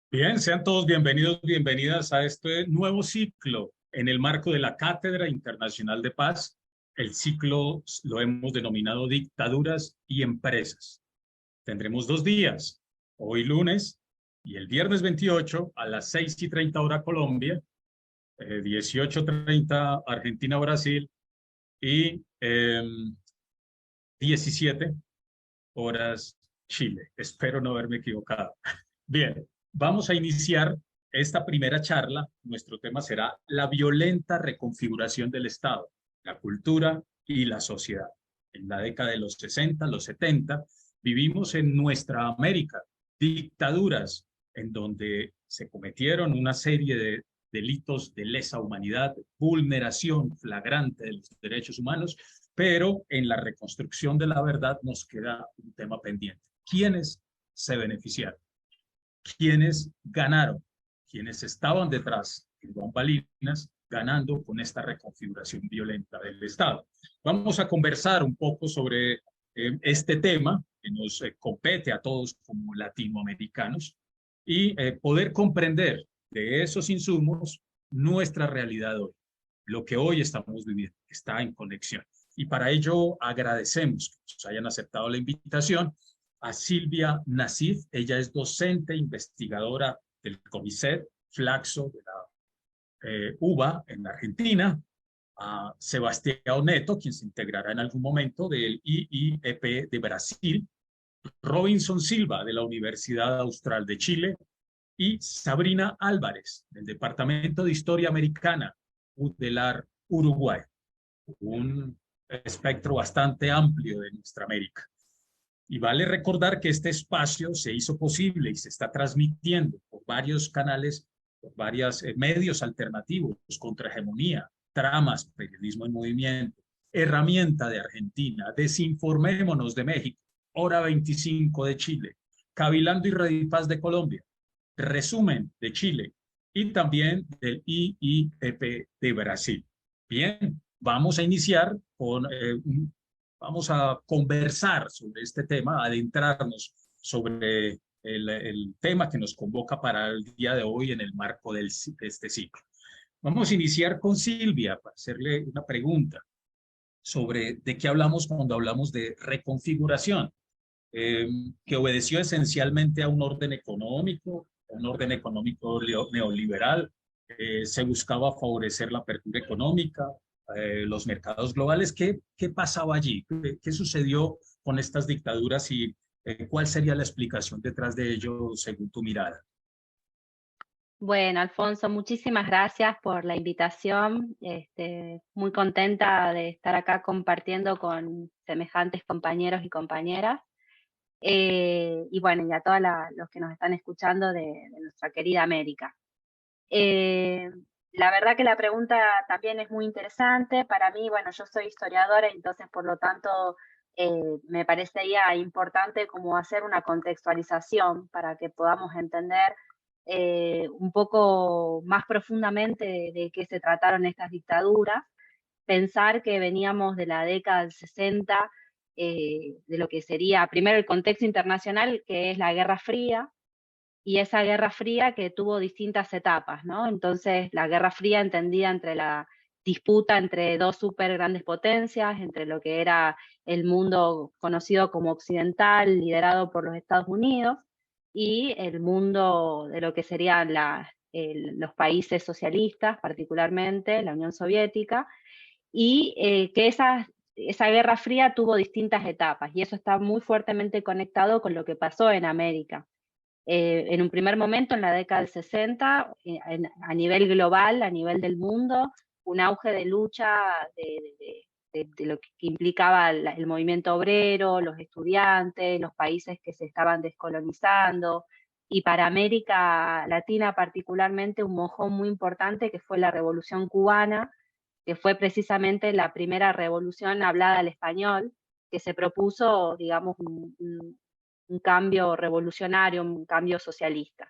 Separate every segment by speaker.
Speaker 1: Bien, sean todos bienvenidos, bienvenidas a este nuevo ciclo en el marco de la Cátedra Internacional de Paz. El ciclo lo hemos denominado Dictaduras y Empresas. Tendremos 2 días, hoy lunes y el viernes 28 a las 6:30 hora Colombia, 18:30 Argentina-Brasil y 17 horas Chile. Espero no haberme equivocado. Bien, vamos a iniciar esta primera charla. Nuestro tema será la violenta reconfiguración del Estado, la cultura y la sociedad. En la década de los 60, los 70, vivimos en nuestra América dictaduras en donde se cometieron una serie de delitos de lesa humanidad, vulneración flagrante de los derechos humanos, pero en la reconstrucción de la verdad nos queda un tema pendiente. ¿Quiénes se beneficiaron? ¿Quiénes ganaron? ¿Quiénes estaban detrás en bambalinas ganando con esta reconfiguración violenta del Estado? Vamos a conversar un poco sobre este tema que nos compete a todos como latinoamericanos y poder comprender de esos insumos nuestra realidad hoy. Lo que hoy estamos viviendo está en conexión. Y para ello agradecemos que nos hayan aceptado la invitación a Silvia Nasif. Ella es docente investigadora del CONICET, Flaxo, de la UBA en Argentina, a Sebastián Neto, quien se integrará en algún momento del IIEP de Brasil, Robinson Silva, de la Universidad Austral de Chile, y Sabrina Álvarez, del Departamento de Historia Americana, UDELAR, Uruguay, un espectro bastante amplio de nuestra América. Y vale recordar que este espacio se hizo posible y se está transmitiendo por varios canales, por varios medios alternativos, contrahegemonía, tramas, periodismo en movimiento, herramienta de Argentina, desinformémonos de México, hora 25 de Chile, Cavilando y Redipaz de Colombia, resumen de Chile y también del IIEP de Brasil. Bien, vamos a iniciar con vamos a conversar sobre este tema, adentrarnos sobre el tema que nos convoca para el día de hoy en el marco de este ciclo. Vamos a iniciar con Silvia para hacerle una pregunta sobre de qué hablamos cuando hablamos de reconfiguración, eh, que obedeció esencialmente a un orden económico neoliberal. Se buscaba favorecer la apertura económica, los mercados globales. ¿Qué pasaba allí? ¿Qué sucedió con estas dictaduras y cuál sería la explicación detrás de ello según tu mirada?
Speaker 2: Bueno, Alfonso, muchísimas gracias por la invitación. Muy contenta de estar acá compartiendo con semejantes compañeros y compañeras. Y bueno, y a todos los que nos están escuchando de nuestra querida América. Eh, la verdad que la pregunta también es muy interesante. Para mí, bueno, yo soy historiadora, entonces por lo tanto me parecería importante como hacer una contextualización para que podamos entender un poco más profundamente de qué se trataron estas dictaduras. Pensar que veníamos de la década del 60, de lo que sería primero el contexto internacional, que es la Guerra Fría, y esa Guerra Fría que tuvo distintas etapas, ¿no? Entonces, la Guerra Fría entendida entre la disputa entre dos súper grandes potencias, entre lo que era el mundo conocido como occidental, liderado por los Estados Unidos, y el mundo de lo que serían los países socialistas, particularmente la Unión Soviética, y que esa Guerra Fría tuvo distintas etapas, y eso está muy fuertemente conectado con lo que pasó en América. En un primer momento, en la década del 60, a nivel global, a nivel del mundo, un auge de lucha de lo que implicaba el movimiento obrero, los estudiantes, los países que se estaban descolonizando, y para América Latina particularmente un mojón muy importante que fue la Revolución Cubana, que fue precisamente la primera revolución hablada al español, que se propuso, digamos, un cambio revolucionario, un cambio socialista.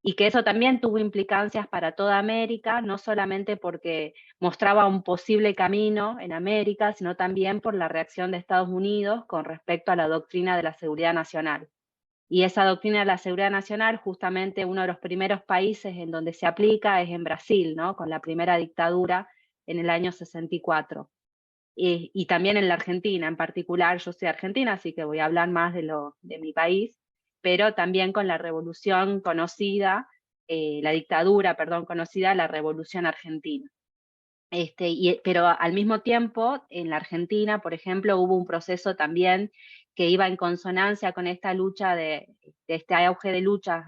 Speaker 2: Y que eso también tuvo implicancias para toda América, no solamente porque mostraba un posible camino en América, sino también por la reacción de Estados Unidos con respecto a la doctrina de la seguridad nacional. Y esa doctrina de la seguridad nacional, justamente uno de los primeros países en donde se aplica es en Brasil, ¿no? Con la primera dictadura en el año 64. Y también en la Argentina, en particular, yo soy argentina, así que voy a hablar más de mi país, pero también con la revolución conocida, la dictadura, perdón, conocida, la Revolución Argentina. Pero al mismo tiempo, en la Argentina, por ejemplo, hubo un proceso también que iba en consonancia con esta lucha de este auge de luchas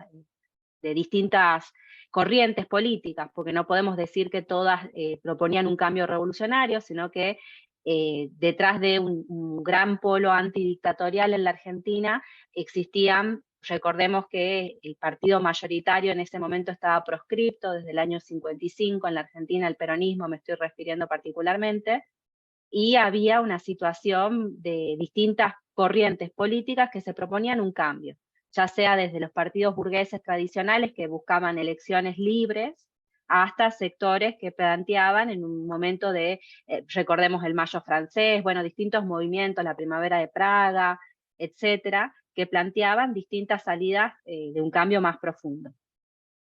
Speaker 2: de distintas corrientes políticas, porque no podemos decir que todas proponían un cambio revolucionario, sino que detrás de un gran polo antidictatorial en la Argentina existían, recordemos que el partido mayoritario en ese momento estaba proscripto desde el año 55, en la Argentina el peronismo me estoy refiriendo particularmente, y había una situación de distintas corrientes políticas que se proponían un cambio, ya sea desde los partidos burgueses tradicionales que buscaban elecciones libres, hasta sectores que planteaban en un momento de, recordemos el Mayo francés, bueno, distintos movimientos, la Primavera de Praga, etcétera, que planteaban distintas salidas de un cambio más profundo.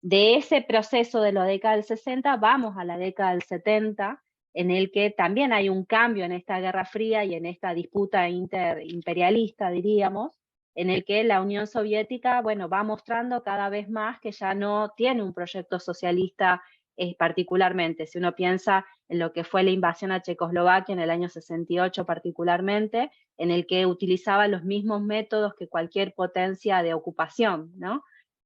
Speaker 2: De ese proceso de la década del 60 vamos a la década del 70, en el que también hay un cambio en esta Guerra Fría y en esta disputa interimperialista, diríamos, en el que la Unión Soviética, bueno, va mostrando cada vez más que ya no tiene un proyecto socialista particularmente. Si uno piensa en lo que fue la invasión a Checoslovaquia en el año 68 particularmente, en el que utilizaba los mismos métodos que cualquier potencia de ocupación, ¿no?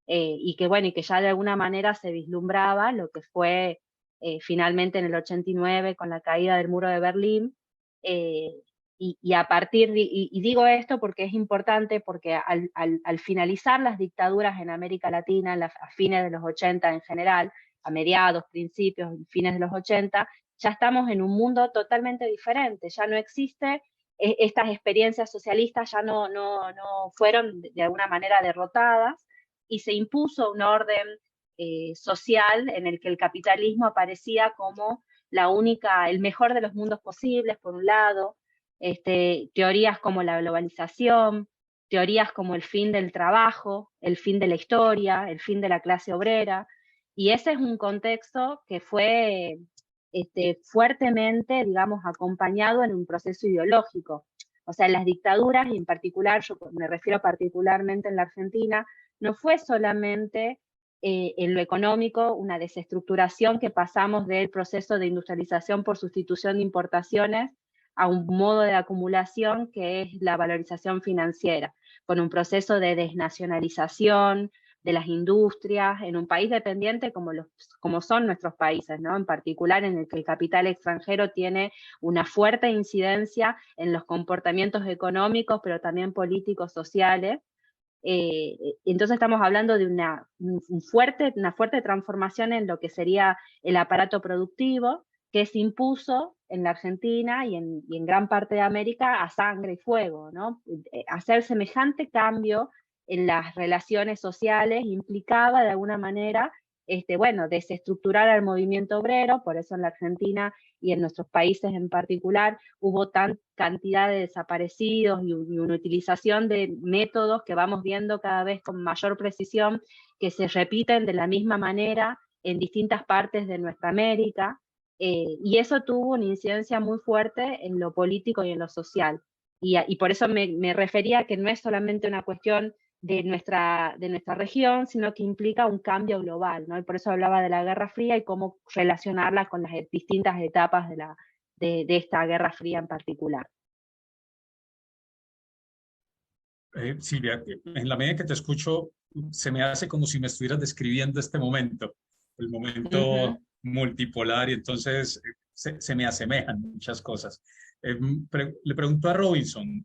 Speaker 2: Y que bueno, y que ya de alguna manera se vislumbraba lo que fue finalmente en el 89 con la caída del muro de Berlín. eh, y a partir y digo esto porque es importante, porque al finalizar las dictaduras en América Latina, a fines de los 80 en general, a mediados, principios, fines de los 80, ya estamos en un mundo totalmente diferente, ya no existe, estas experiencias socialistas ya no fueron de alguna manera derrotadas, y se impuso un orden social en el que el capitalismo aparecía como el mejor de los mundos posibles, por un lado, teorías como la globalización, teorías como el fin del trabajo, el fin de la historia, el fin de la clase obrera, y ese es un contexto que fue fuertemente, digamos, acompañado en un proceso ideológico. O sea, las dictaduras, y en particular, yo me refiero particularmente en la Argentina, no fue solamente en lo económico una desestructuración que pasamos del proceso de industrialización por sustitución de importaciones a un modo de acumulación que es la valorización financiera, con un proceso de desnacionalización de las industrias en un país dependiente como son nuestros países, ¿no? En particular en el que el capital extranjero tiene una fuerte incidencia en los comportamientos económicos, pero también políticos, sociales. Entonces estamos hablando de una fuerte transformación en lo que sería el aparato productivo, que se impuso en la Argentina y en gran parte de América a sangre y fuego, ¿no? Hacer semejante cambio en las relaciones sociales implicaba de alguna manera, bueno, desestructurar al movimiento obrero, por eso en la Argentina y en nuestros países en particular hubo cantidad de desaparecidos y una utilización de métodos que vamos viendo cada vez con mayor precisión, que se repiten de la misma manera en distintas partes de nuestra América, y eso tuvo una incidencia muy fuerte en lo político y en lo social. Y por eso me refería a que no es solamente una cuestión de nuestra región, sino que implica un cambio global, ¿no? Y por eso hablaba de la Guerra Fría y cómo relacionarla con las distintas etapas de esta Guerra Fría en particular.
Speaker 1: Silvia, en la medida que te escucho, se me hace como si me estuvieras describiendo este momento, el momento multipolar, y entonces se me asemejan muchas cosas. Le pregunto a Robinson,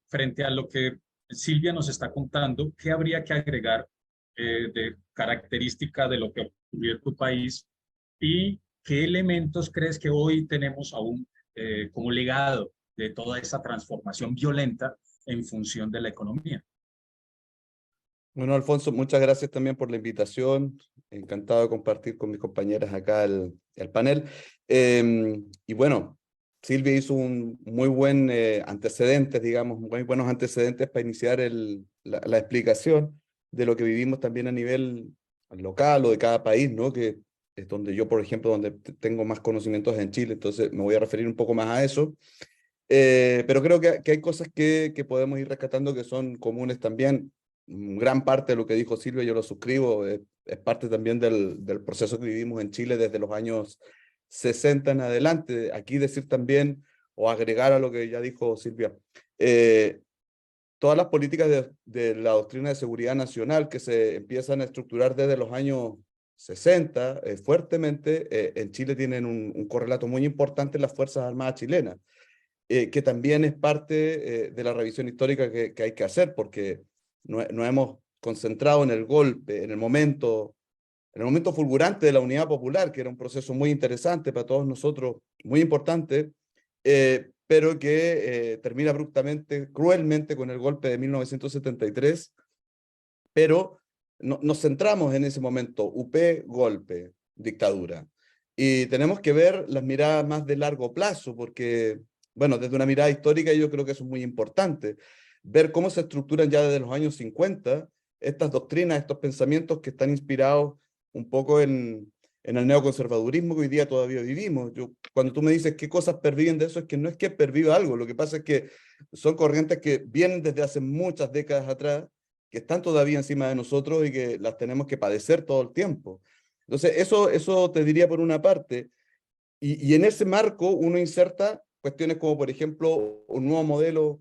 Speaker 1: frente a lo que Silvia nos está contando, ¿qué habría que agregar de característica de lo que ocurrió en tu país y qué elementos crees que hoy tenemos aún como legado de toda esa transformación violenta en función de la economía?
Speaker 3: Bueno, Alfonso, muchas gracias también por la invitación. Encantado de compartir con mis compañeras acá el panel. Y bueno, Silvia hizo un muy buen antecedentes, digamos, muy buenos antecedentes para iniciar la explicación de lo que vivimos también a nivel local o de cada país, ¿no? Que es donde yo, por ejemplo, donde tengo más conocimientos en Chile, entonces me voy a referir un poco más a eso. Pero creo que hay cosas que podemos ir rescatando que son comunes también. Gran parte de lo que dijo Silvia, yo lo suscribo, es parte también del proceso que vivimos en Chile desde los años 60 en adelante. Aquí decir también, o agregar a lo que ya dijo Silvia, todas las políticas de la doctrina de seguridad nacional que se empiezan a estructurar desde los años 60 fuertemente, en Chile tienen un correlato muy importante en las Fuerzas Armadas chilenas, que también es parte de la revisión histórica que hay que hacer, porque no hemos concentrado en el golpe, en el momento fulgurante de la Unidad Popular, que era un proceso muy interesante para todos nosotros, muy importante, pero que termina abruptamente, cruelmente con el golpe de 1973, pero nos centramos en ese momento, UP, golpe, dictadura. Y tenemos que ver las miradas más de largo plazo, porque, bueno, desde una mirada histórica yo creo que eso es muy importante, ver cómo se estructuran ya desde los años 50 estas doctrinas, estos pensamientos que están inspirados un poco en el neoconservadurismo que hoy día todavía vivimos. Cuando tú me dices qué cosas perviven de eso, es que no es que perviva algo, lo que pasa es que son corrientes que vienen desde hace muchas décadas atrás, que están todavía encima de nosotros y que las tenemos que padecer todo el tiempo. Entonces, eso te diría por una parte, y en ese marco uno inserta cuestiones como, por ejemplo, un nuevo modelo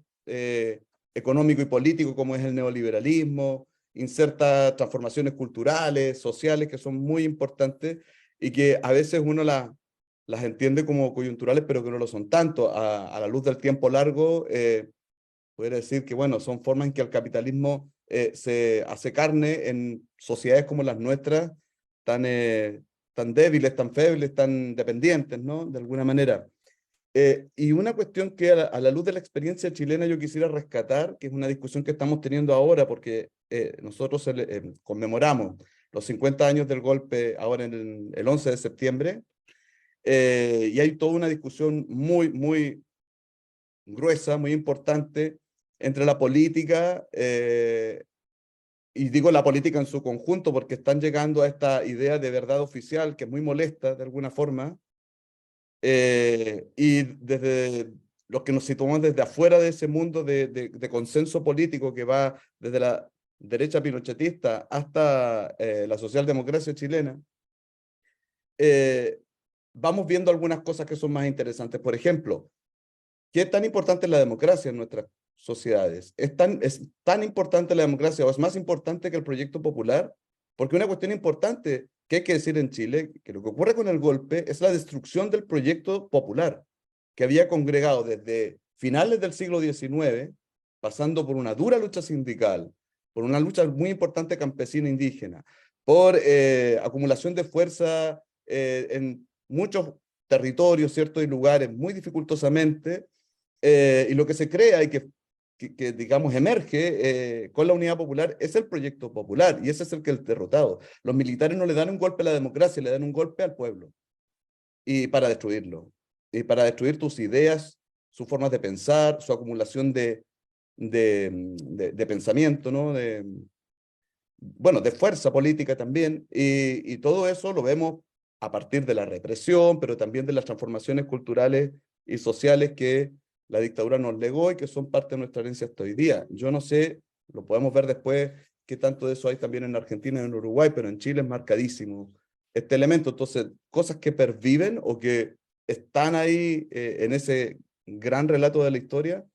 Speaker 3: económico y político como es el neoliberalismo, inserta transformaciones culturales, sociales, que son muy importantes y que a veces uno las entiende como coyunturales, pero que no lo son tanto. A la luz del tiempo largo, podría decir que, bueno, son formas en que el capitalismo se hace carne en sociedades como las nuestras, tan, tan débiles, tan febles, tan dependientes, ¿no? De alguna manera. Y una cuestión que a la luz de la experiencia chilena yo quisiera rescatar, que es una discusión que estamos teniendo ahora, porque nosotros conmemoramos los 50 años del golpe ahora en el 11 de septiembre, y hay toda una discusión muy, muy gruesa, muy importante entre la política, y digo la política en su conjunto, porque están llegando a esta idea de verdad oficial, que es muy molesta de alguna forma, y desde los que nos situamos desde afuera de ese mundo de consenso político que va desde la derecha pinochetista hasta la socialdemocracia chilena, vamos viendo algunas cosas que son más interesantes. Por ejemplo, ¿qué tan importante es la democracia en nuestras sociedades? ¿Es tan importante la democracia o es más importante que el proyecto popular? Porque una cuestión importante que hay que decir en Chile, que lo que ocurre con el golpe es la destrucción del proyecto popular, que había congregado desde finales del siglo XIX, pasando por una dura lucha sindical, por una lucha muy importante campesina indígena, por acumulación de fuerza en muchos territorios, ¿cierto? Y lugares muy dificultosamente, y lo que se crea y que digamos, emerge con la Unidad Popular es el proyecto popular, y ese es el que es derrotado. Los militares no le dan un golpe a la democracia, le dan un golpe al pueblo, y para destruirlo, y para destruir tus ideas, sus formas de pensar, su acumulación de pensamiento, ¿no? Bueno, de fuerza política también, y todo eso lo vemos a partir de la represión, pero también de las transformaciones culturales y sociales que la dictadura nos legó y que son parte de nuestra herencia hasta hoy día. Yo no sé, lo podemos ver después, qué tanto de eso hay también en Argentina y en Uruguay, pero en Chile es marcadísimo este elemento. Entonces, cosas que perviven o que están ahí en ese gran relato de la historia,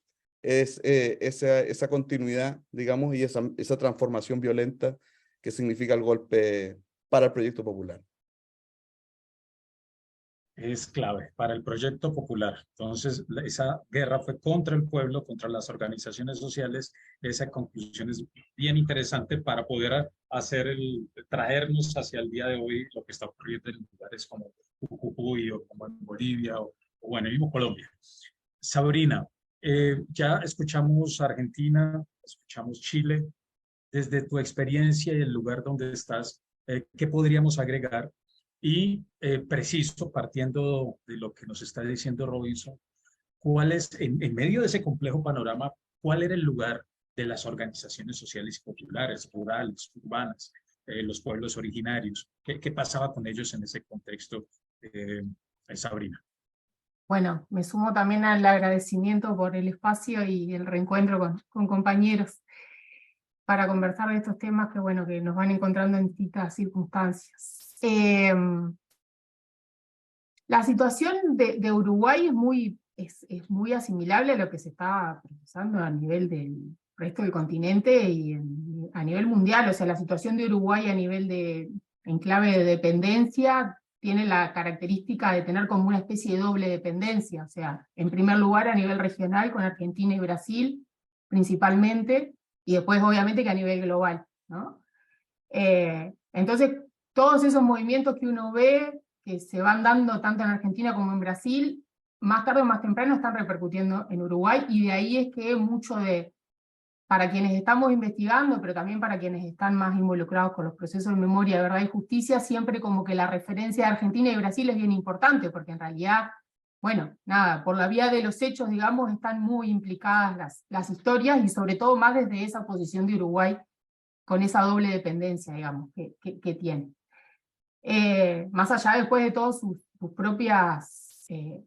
Speaker 3: es esa continuidad, digamos, y esa transformación violenta que significa el golpe para el proyecto popular.
Speaker 1: Es clave para el proyecto popular. Entonces, esa guerra fue contra el pueblo, contra las organizaciones sociales. Esa conclusión es bien interesante para poder traernos hacia el día de hoy lo que está ocurriendo en lugares como Jujuy o como en Bolivia o bueno, mismo Colombia. Sabrina, ya escuchamos Argentina, escuchamos Chile. Desde tu experiencia y el lugar donde estás, ¿qué podríamos agregar? Y preciso, partiendo de lo que nos está diciendo Robinson, ¿cuál es, en medio de ese complejo panorama, cuál era el lugar de las organizaciones sociales y populares, rurales, urbanas, los pueblos originarios? ¿Qué pasaba con ellos en ese contexto, Sabrina?
Speaker 4: Bueno, me sumo también al agradecimiento por el espacio y el reencuentro con compañeros para conversar de estos temas que, bueno, que nos van encontrando en distintas circunstancias. La situación de Uruguay es muy asimilable a lo que se está procesando a nivel del resto del continente y a nivel mundial. O sea, la situación de Uruguay a nivel de enclave de dependencia tiene la característica de tener como una especie de doble dependencia. O sea, en primer lugar a nivel regional con Argentina y Brasil principalmente, y después obviamente que a nivel global, ¿no? Entonces, todos esos movimientos que uno ve, que se van dando tanto en Argentina como en Brasil, más tarde o más temprano están repercutiendo en Uruguay, y de ahí es que mucho para quienes estamos investigando, pero también para quienes están más involucrados con los procesos de memoria, verdad y justicia, siempre como que la referencia de Argentina y Brasil es bien importante, porque en realidad, bueno, nada, por la vía de los hechos, digamos, están muy implicadas las historias, y sobre todo más desde esa posición de Uruguay, con esa doble dependencia, digamos, que tiene. Más allá después de todas sus propias,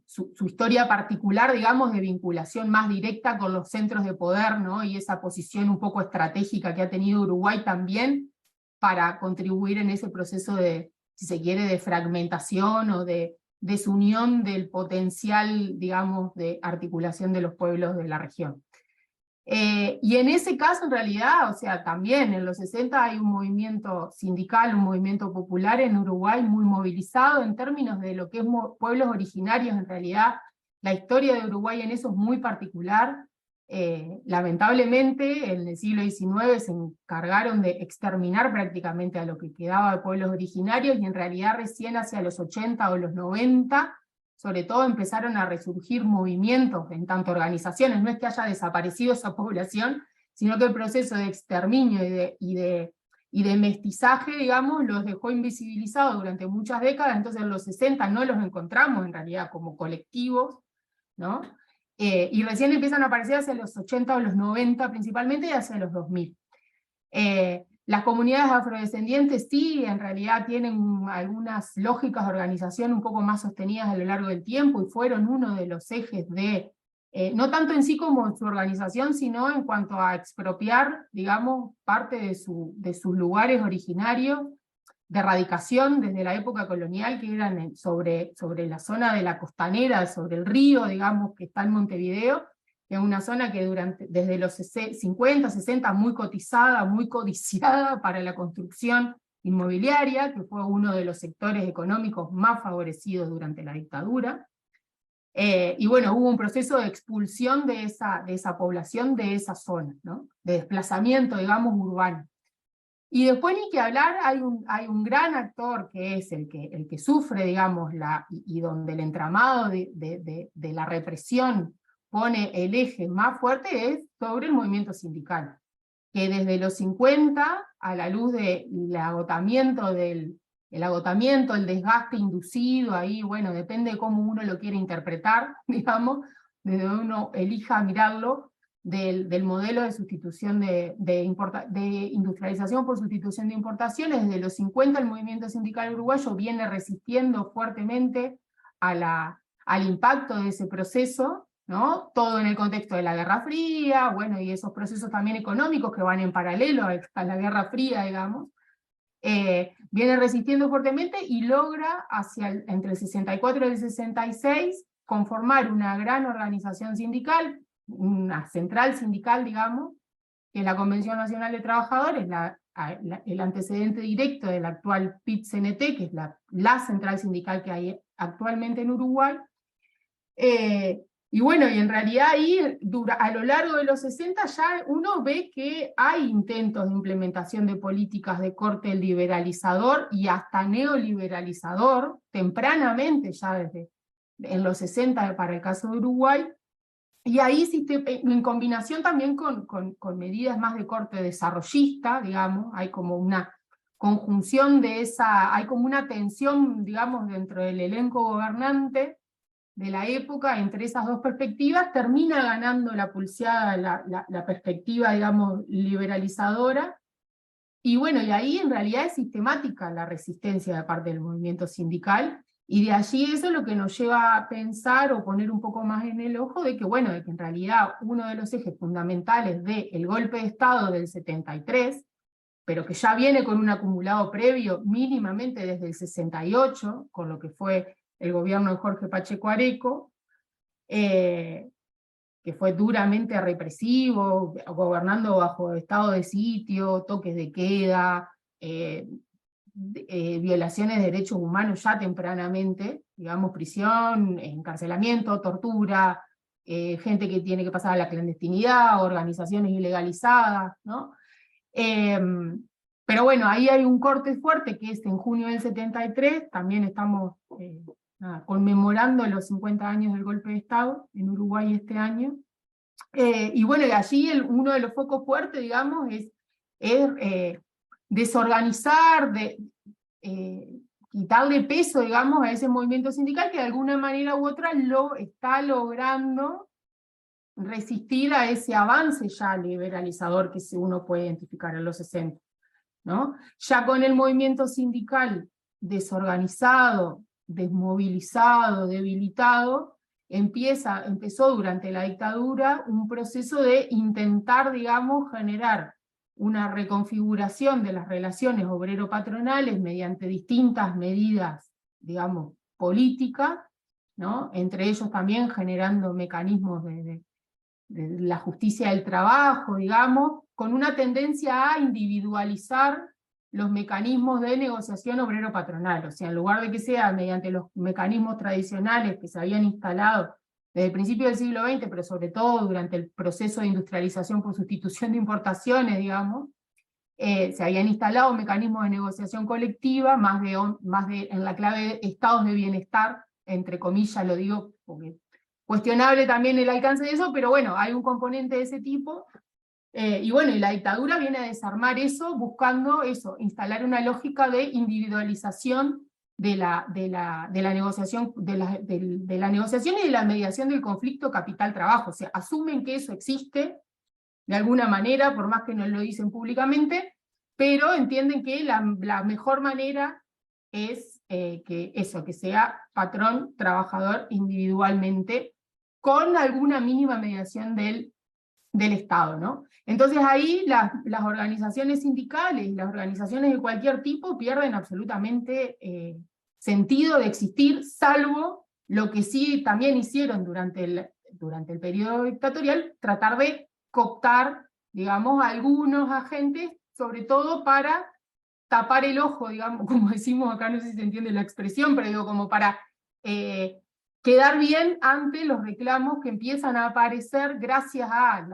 Speaker 4: su historia particular, digamos, de vinculación más directa con los centros de poder, ¿no? Y esa posición un poco estratégica que ha tenido Uruguay también para contribuir en ese proceso de, si se quiere, de fragmentación o de desunión del potencial, digamos, de articulación de los pueblos de la región. Y en ese caso, en realidad, o sea, también en los 60 hay un movimiento sindical, un movimiento popular en Uruguay muy movilizado en términos de lo que es pueblos originarios. En realidad, la historia de Uruguay en eso es muy particular. Lamentablemente, en el siglo XIX se encargaron de exterminar prácticamente a lo que quedaba de pueblos originarios, y en realidad recién hacia los 80 o los 90, sobre todo empezaron a resurgir movimientos en tanto organizaciones. No es que haya desaparecido esa población, sino que el proceso de exterminio y de mestizaje, digamos, los dejó invisibilizados durante muchas décadas. Entonces en los 60 no los encontramos en realidad como colectivos, ¿no? Y recién empiezan a aparecer hacia los 80 o los 90 principalmente, y hacia los 2000. Las comunidades afrodescendientes sí, en realidad tienen algunas lógicas de organización un poco más sostenidas a lo largo del tiempo, y fueron uno de los ejes de, no tanto en sí como en su organización, sino en cuanto a expropiar, digamos, parte de sus lugares originarios de radicación desde la época colonial, que eran sobre la zona de la costanera, sobre el río, digamos, que está en Montevideo, que es una zona que desde los 50, 60, muy cotizada, muy codiciada para la construcción inmobiliaria, que fue uno de los sectores económicos más favorecidos durante la dictadura. Y bueno, hubo un proceso de expulsión de esa población, de esa zona, ¿no? De desplazamiento, digamos, urbano. Y después ni que hablar, hay un gran actor que es el que sufre, digamos, y donde el entramado de la represión pone el eje más fuerte, es sobre el movimiento sindical, que desde los 50, a la luz del agotamiento, el desgaste inducido, ahí, bueno, depende de cómo uno lo quiere interpretar, digamos, desde donde uno elija mirarlo, del modelo de sustitución de industrialización por sustitución de importaciones. Desde los 50 el movimiento sindical uruguayo viene resistiendo fuertemente al impacto de ese proceso, ¿no? Todo en el contexto de la Guerra Fría, bueno, y esos procesos también económicos que van en paralelo a la Guerra Fría, digamos. Viene resistiendo fuertemente y logra entre el 64 y el 66 conformar una gran organización sindical, una central sindical, digamos, que es la Convención Nacional de Trabajadores, el antecedente directo del actual PIT-CNT, que es la central sindical que hay actualmente en Uruguay. Y bueno, y en realidad ahí, a lo largo de los 60 ya uno ve que hay intentos de implementación de políticas de corte liberalizador y hasta neoliberalizador, tempranamente ya desde en los 60 para el caso de Uruguay, y ahí sí en combinación también con medidas más de corte desarrollista, digamos, hay como una conjunción hay como una tensión, digamos, dentro del elenco gobernante, de la época, entre esas dos perspectivas, termina ganando la pulseada, la perspectiva, digamos, liberalizadora, y bueno, y ahí en realidad es sistemática la resistencia de parte del movimiento sindical, y de allí eso es lo que nos lleva a pensar o poner un poco más en el ojo de que, bueno, de que en realidad uno de los ejes fundamentales del golpe de Estado del 73, pero que ya viene con un acumulado previo mínimamente desde el 68, con lo que fue el gobierno de Jorge Pacheco Areco, que fue duramente represivo, gobernando bajo estado de sitio, toques de queda, violaciones de derechos humanos ya tempranamente, digamos, prisión, encarcelamiento, tortura, gente que tiene que pasar a la clandestinidad, organizaciones ilegalizadas, ¿no? Pero bueno, ahí hay un corte fuerte que es en junio del 73, también estamos conmemorando los 50 años del golpe de Estado en Uruguay este año. Y bueno, y allí uno de los focos fuertes, digamos, es desorganizar, quitarle peso, digamos, a ese movimiento sindical que de alguna manera u otra lo está logrando resistir a ese avance ya liberalizador que uno puede identificar en los 60, ¿no? Ya con el movimiento sindical desorganizado, desmovilizado, debilitado, empezó durante la dictadura un proceso de intentar, digamos, generar una reconfiguración de las relaciones obrero-patronales mediante distintas medidas, digamos, políticas, ¿no? Entre ellos también generando mecanismos de la justicia del trabajo, digamos, con una tendencia a individualizar los mecanismos de negociación obrero-patronal, o sea, en lugar de que sea mediante los mecanismos tradicionales que se habían instalado desde el principio del siglo XX, pero sobre todo durante el proceso de industrialización por sustitución de importaciones, digamos, se habían instalado mecanismos de negociación colectiva, más de en la clave de estados de bienestar, entre comillas lo digo, porque cuestionable también el alcance de eso, pero bueno, hay un componente de ese tipo, y bueno, y la dictadura viene a desarmar eso, buscando eso, instalar una lógica de individualización de la negociación, de la negociación y de la mediación del conflicto capital-trabajo, o sea, asumen que eso existe, de alguna manera, por más que no lo dicen públicamente, pero entienden que la mejor manera es que sea patrón-trabajador individualmente, con alguna mínima mediación del Estado, ¿no? Entonces ahí las organizaciones sindicales y las organizaciones de cualquier tipo pierden absolutamente sentido de existir, salvo lo que sí también hicieron durante el periodo dictatorial, tratar de cooptar, digamos, a algunos agentes, sobre todo para tapar el ojo, digamos, como decimos acá, no sé si se entiende la expresión, pero digo, como para quedar bien ante los reclamos que empiezan a aparecer gracias a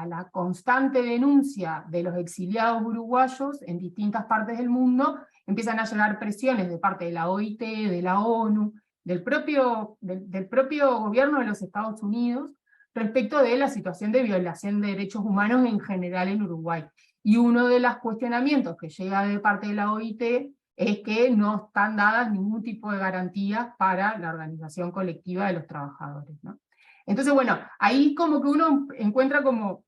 Speaker 4: la constante denuncia de los exiliados uruguayos en distintas partes del mundo. Empiezan a llegar presiones de parte de la OIT, de la ONU, del propio gobierno de los Estados Unidos, respecto de la situación de violación de derechos humanos en general en Uruguay. Y uno de los cuestionamientos que llega de parte de la OIT es que no están dadas ningún tipo de garantías para la organización colectiva de los trabajadores, ¿no? Entonces, bueno, ahí como que uno encuentra como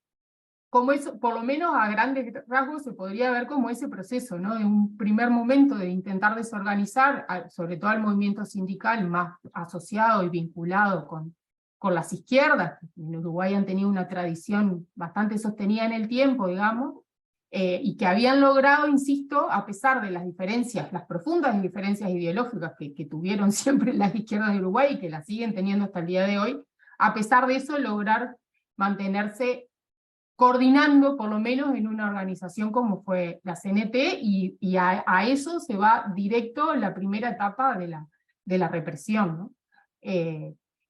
Speaker 4: eso, por lo menos a grandes rasgos se podría ver como ese proceso, ¿no? De un primer momento de intentar desorganizar, sobre todo al movimiento sindical más asociado y vinculado con las izquierdas, que en Uruguay han tenido una tradición bastante sostenida en el tiempo, digamos, y que habían logrado, insisto, a pesar de las diferencias, las profundas diferencias ideológicas que tuvieron siempre las izquierdas de Uruguay y que las siguen teniendo hasta el día de hoy, a pesar de eso lograr mantenerse coordinando por lo menos en una organización como fue la CNT, y a eso se va directo la primera etapa de la represión, ¿no?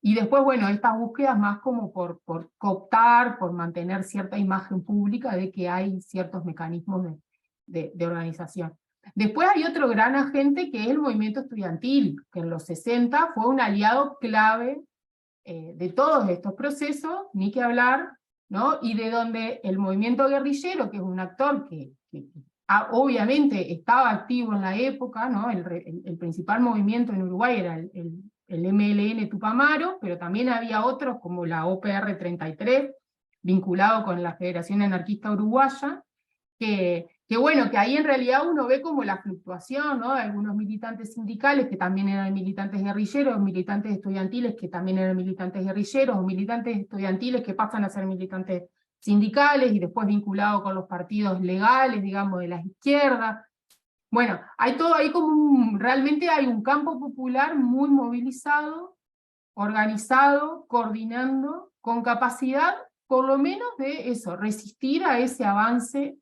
Speaker 4: Y después, bueno, estas búsquedas más como por cooptar, por mantener cierta imagen pública de que hay ciertos mecanismos de organización. Después hay otro gran agente que es el movimiento estudiantil, que en los 60 fue un aliado clave de todos estos procesos, ni que hablar, ¿no? Y de donde el movimiento guerrillero, que es un actor que obviamente estaba activo en la época, ¿no? El principal movimiento en Uruguay era el el MLN Tupamaro, pero también había otros como la OPR 33, vinculado con la Federación Anarquista Uruguaya, que bueno, que ahí en realidad uno ve como la fluctuación, ¿no? Algunos militantes sindicales que también eran militantes guerrilleros, militantes estudiantiles que también eran militantes guerrilleros, o militantes estudiantiles que pasan a ser militantes sindicales y después vinculados con los partidos legales, digamos, de las izquierdas. Bueno, hay todo ahí como realmente hay un campo popular muy movilizado, organizado, coordinando, con capacidad, por lo menos de eso, resistir a ese avance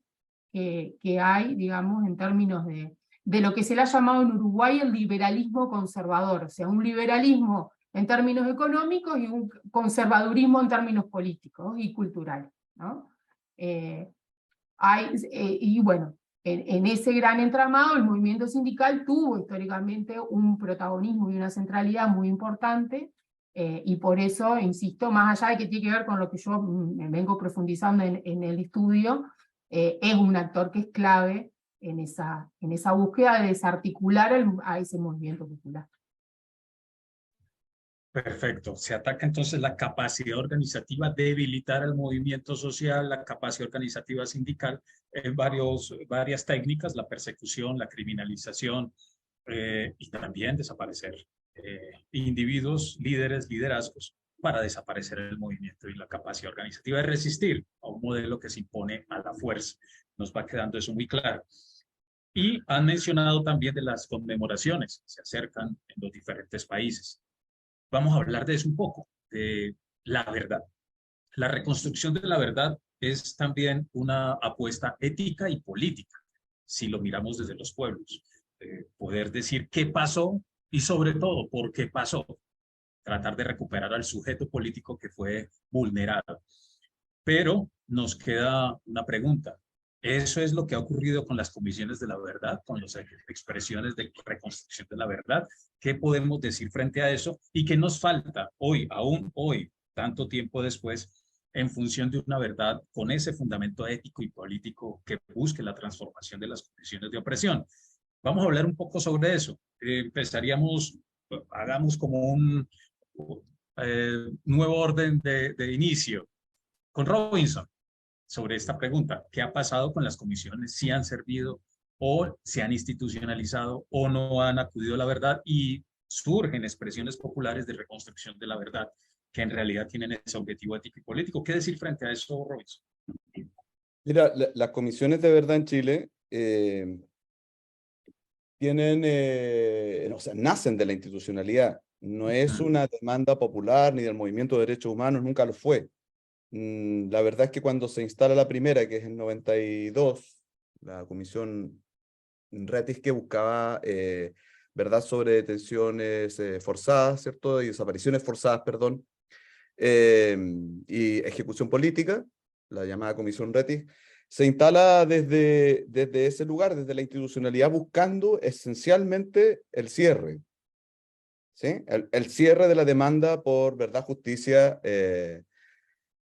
Speaker 4: que hay, digamos, en términos de lo que se le ha llamado en Uruguay el liberalismo conservador, o sea, un liberalismo en términos económicos y un conservadurismo en términos políticos y culturales, ¿no? Y bueno, en ese gran entramado el movimiento sindical tuvo históricamente un protagonismo y una centralidad muy importante, y por eso, insisto, más allá de que tiene que ver con lo que yo me vengo profundizando en el estudio, es un actor que es clave en esa búsqueda de desarticular a ese movimiento popular.
Speaker 1: Perfecto. Se ataca entonces la capacidad organizativa, debilitar el movimiento social, la capacidad organizativa sindical, en varias técnicas, la persecución, la criminalización, y también desaparecer individuos, líderes, liderazgos, para desaparecer el movimiento y la capacidad organizativa de resistir a un modelo que se impone a la fuerza. Nos va quedando eso muy claro. Y han mencionado también de las conmemoraciones que se acercan en los diferentes países. Vamos a hablar de eso un poco, de la verdad. La reconstrucción de la verdad es también una apuesta ética y política, si lo miramos desde los pueblos. Poder decir qué pasó y sobre todo por qué pasó. Tratar de recuperar al sujeto político que fue vulnerado. Pero nos queda una pregunta. ¿Eso es lo que ha ocurrido con las comisiones de la verdad, con las expresiones de reconstrucción de la verdad? ¿Qué podemos decir frente a eso? ¿Y qué nos falta hoy, aún hoy, tanto tiempo después, en función de una verdad con ese fundamento ético y político que busque la transformación de las condiciones de opresión? Vamos a hablar un poco sobre eso. Empezaríamos, hagamos como un nuevo orden de inicio con Robinson sobre esta pregunta. ¿Qué ha pasado con las comisiones? ¿Si han servido o se han institucionalizado o no han acudido a la verdad? Y surgen expresiones populares de reconstrucción de la verdad que en realidad tienen ese objetivo ético y político. ¿Qué decir frente a eso, Robinson?
Speaker 3: Mira, las comisiones de verdad en Chile o sea, nacen de la institucionalidad. No es una demanda popular ni del movimiento de derechos humanos, nunca lo fue. La verdad es que cuando se instala la primera, que es en 92, la comisión Retis, que buscaba verdad sobre detenciones forzadas, ¿cierto? Y desapariciones forzadas, perdón, y ejecución política, la llamada comisión Retis, se instala desde ese lugar, desde la institucionalidad, buscando esencialmente el cierre, ¿sí? El cierre de la demanda por verdad, justicia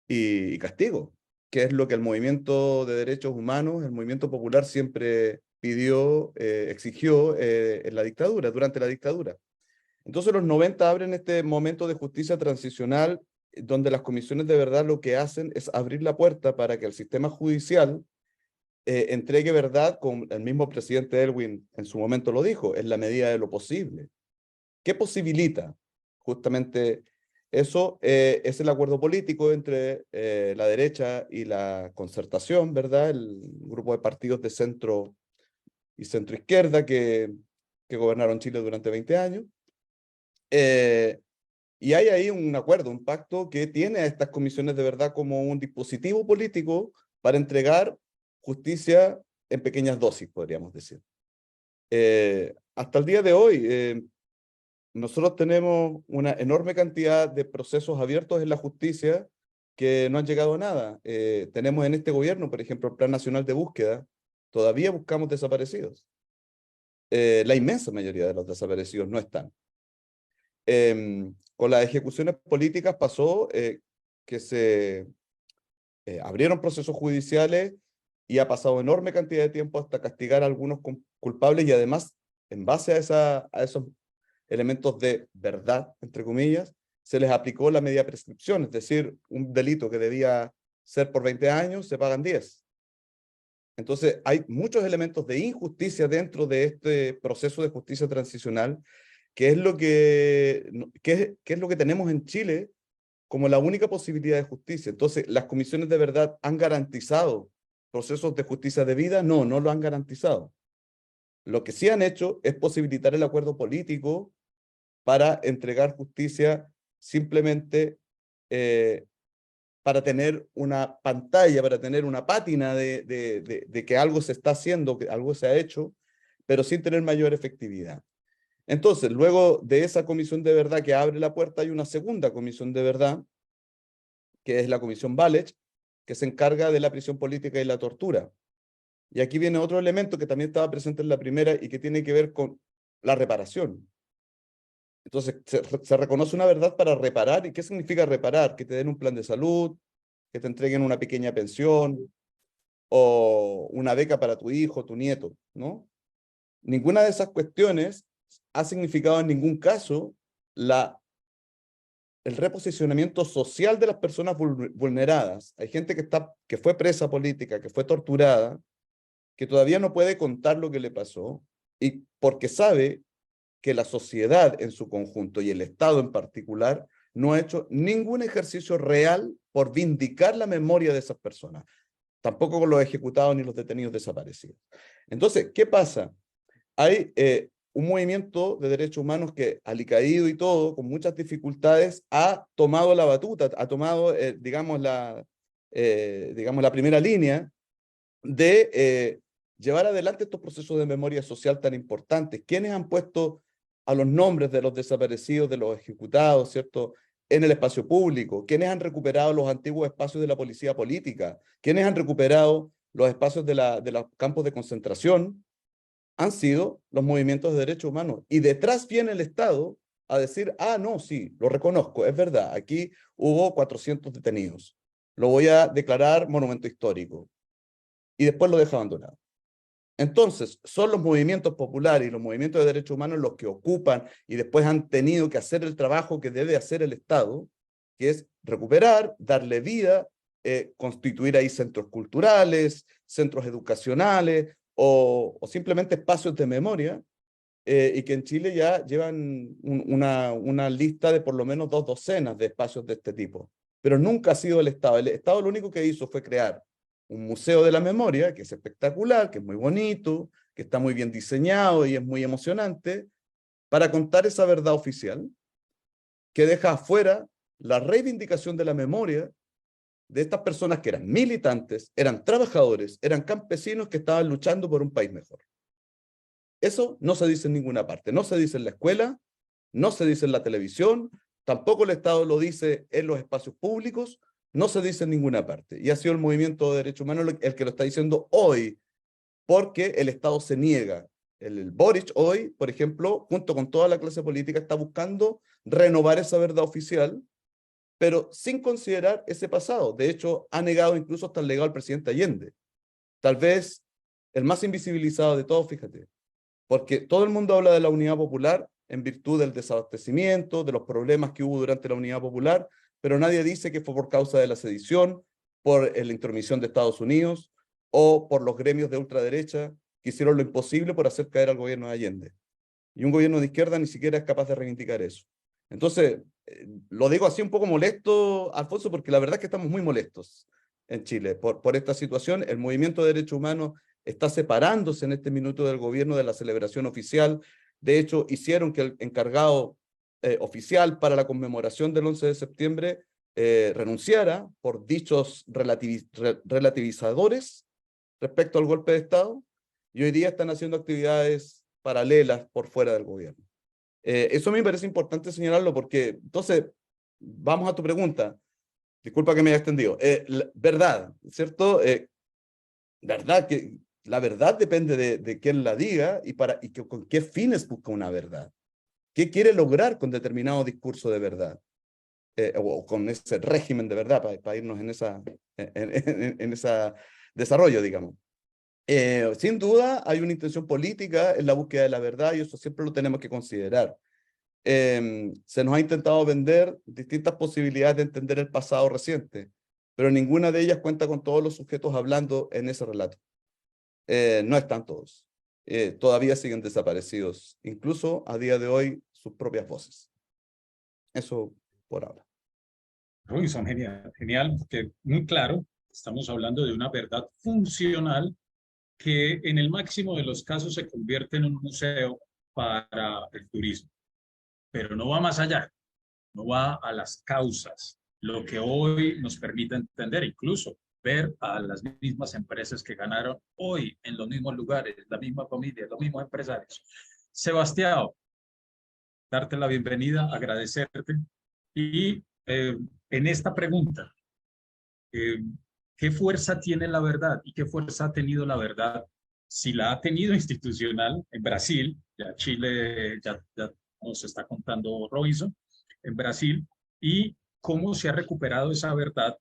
Speaker 3: y castigo, que es lo que el movimiento de derechos humanos, el movimiento popular siempre pidió, exigió en la dictadura, durante la dictadura. Entonces los 90 abren este momento de justicia transicional, donde las comisiones de verdad lo que hacen es abrir la puerta para que el sistema judicial entregue verdad, como el mismo presidente Elwin en su momento lo dijo, en la medida de lo posible. ¿Qué posibilita? Justamente eso es el acuerdo político entre la derecha y la concertación, ¿verdad? El grupo de partidos de centro y centroizquierda que gobernaron Chile durante 20 años. Y hay ahí un acuerdo, un pacto que tiene a estas comisiones de verdad como un dispositivo político para entregar justicia en pequeñas dosis, podríamos decir. Hasta el día de hoy, nosotros tenemos una enorme cantidad de procesos abiertos en la justicia que no han llegado a nada. Tenemos en este gobierno, por ejemplo, el Plan Nacional de Búsqueda. Todavía buscamos desaparecidos. La inmensa mayoría de los desaparecidos no están. Con las ejecuciones políticas pasó que se abrieron procesos judiciales y ha pasado enorme cantidad de tiempo hasta castigar a algunos culpables, y además, en base a esos elementos de verdad, entre comillas, se les aplicó la media prescripción, es decir, un delito que debía ser por 20 años, se pagan 10. Entonces, hay muchos elementos de injusticia dentro de este proceso de justicia transicional, que es lo que es lo que tenemos en Chile como la única posibilidad de justicia. Entonces, ¿las comisiones de verdad han garantizado procesos de justicia debida? No, no lo han garantizado. Lo que sí han hecho es posibilitar el acuerdo político para entregar justicia simplemente para tener una pantalla, para tener una pátina de que algo se está haciendo, que algo se ha hecho, pero sin tener mayor efectividad. Entonces, luego de esa comisión de verdad que abre la puerta, hay una segunda comisión de verdad, que es la comisión Válech, que se encarga de la prisión política y la tortura. Y aquí viene otro elemento que también estaba presente en la primera y que tiene que ver con la reparación. Entonces, se reconoce una verdad para reparar. ¿Y qué significa reparar? Que te den un plan de salud, que te entreguen una pequeña pensión o una beca para tu hijo, tu nieto, ¿no? Ninguna de esas cuestiones ha significado en ningún caso el reposicionamiento social de las personas vulneradas. Hay gente que fue presa política, que fue torturada, que todavía no puede contar lo que le pasó, y porque sabe que la sociedad en su conjunto y el Estado en particular no ha hecho ningún ejercicio real por vindicar la memoria de esas personas, tampoco con los ejecutados ni los detenidos desaparecidos. Entonces, ¿qué pasa? Hay un movimiento de derechos humanos que, alicaído y todo, con muchas dificultades, ha tomado la batuta, ha tomado, digamos, la primera línea de llevar adelante estos procesos de memoria social tan importantes. ¿Quiénes han puesto a los nombres de los desaparecidos, de los ejecutados, ¿cierto?, en el espacio público? ¿Quiénes han recuperado los antiguos espacios de la policía política? ¿Quiénes han recuperado los espacios de los campos de concentración? Han sido los movimientos de derechos humanos. Y detrás viene el Estado a decir, ah, no, sí, lo reconozco, es verdad, aquí hubo 400 detenidos. Lo voy a declarar monumento histórico. Y después lo deja abandonado. Entonces, son los movimientos populares y los movimientos de derechos humanos los que ocupan y después han tenido que hacer el trabajo que debe hacer el Estado, que es recuperar, darle vida, constituir ahí centros culturales, centros educacionales o simplemente espacios de memoria, y que en Chile ya llevan una lista de por lo menos 2 docenas de espacios de este tipo. Pero nunca ha sido el Estado. El Estado lo único que hizo fue crear un museo de la memoria, que es espectacular, que es muy bonito, que está muy bien diseñado y es muy emocionante, para contar esa verdad oficial, que deja afuera la reivindicación de la memoria de estas personas que eran militantes, eran trabajadores, eran campesinos que estaban luchando por un país mejor. Eso no se dice en ninguna parte, no se dice en la escuela, no se dice en la televisión, tampoco el Estado lo dice en los espacios públicos, no se dice en ninguna parte. Y ha sido el movimiento de derechos humanos el que lo está diciendo hoy, porque el Estado se niega. El Boric hoy, por ejemplo, junto con toda la clase política, está buscando renovar esa verdad oficial, pero sin considerar ese pasado. De hecho, ha negado incluso hasta el legado del presidente Allende. Tal vez el más invisibilizado de todos, fíjate, porque todo el mundo habla de la Unidad Popular en virtud del desabastecimiento, de los problemas que hubo durante la Unidad Popular, pero nadie dice que fue por causa de la sedición, por la intromisión de Estados Unidos o por los gremios de ultraderecha que hicieron lo imposible por hacer caer al gobierno de Allende. Y un gobierno de izquierda ni siquiera es capaz de reivindicar eso. Entonces, lo digo así un poco molesto, Alfonso, porque la verdad es que estamos muy molestos en Chile por esta situación. El movimiento de derechos humanos está separándose en este minuto del gobierno de la celebración oficial. De hecho, hicieron que el encargado oficial para la conmemoración del 11 de septiembre renunciara por dichos relativizadores respecto al golpe de Estado, y hoy día están haciendo actividades paralelas por fuera del gobierno. Eso me parece importante señalarlo porque, entonces, vamos a tu pregunta. Disculpa que me haya extendido. Verdad, ¿cierto? Verdad que la verdad depende de quién la diga y con qué fines busca una verdad. ¿Qué quiere lograr con determinado discurso de verdad? O con ese régimen de verdad, para irnos en ese desarrollo, digamos. Sin duda hay una intención política en la búsqueda de la verdad y eso siempre lo tenemos que considerar. se nos ha intentado vender distintas posibilidades de entender el pasado reciente, pero ninguna de ellas cuenta con todos los sujetos hablando en ese relato. No están todos. Todavía siguen desaparecidos, incluso a día de hoy sus propias voces. Eso por ahora.
Speaker 1: Robinson, genial, genial, porque muy claro, estamos hablando de una verdad funcional que en el máximo de los casos se convierte en un museo para el turismo, pero no va más allá, no va a las causas, lo que hoy nos permite entender, incluso ver a las mismas empresas que ganaron hoy en los mismos lugares, la misma familia, los mismos empresarios. Sebastián, darte la bienvenida, agradecerte y en esta pregunta, ¿qué fuerza tiene la verdad y qué fuerza ha tenido la verdad? Si la ha tenido institucional en Brasil, ya Chile ya nos está contando Robinson, en Brasil, y cómo se ha recuperado esa verdad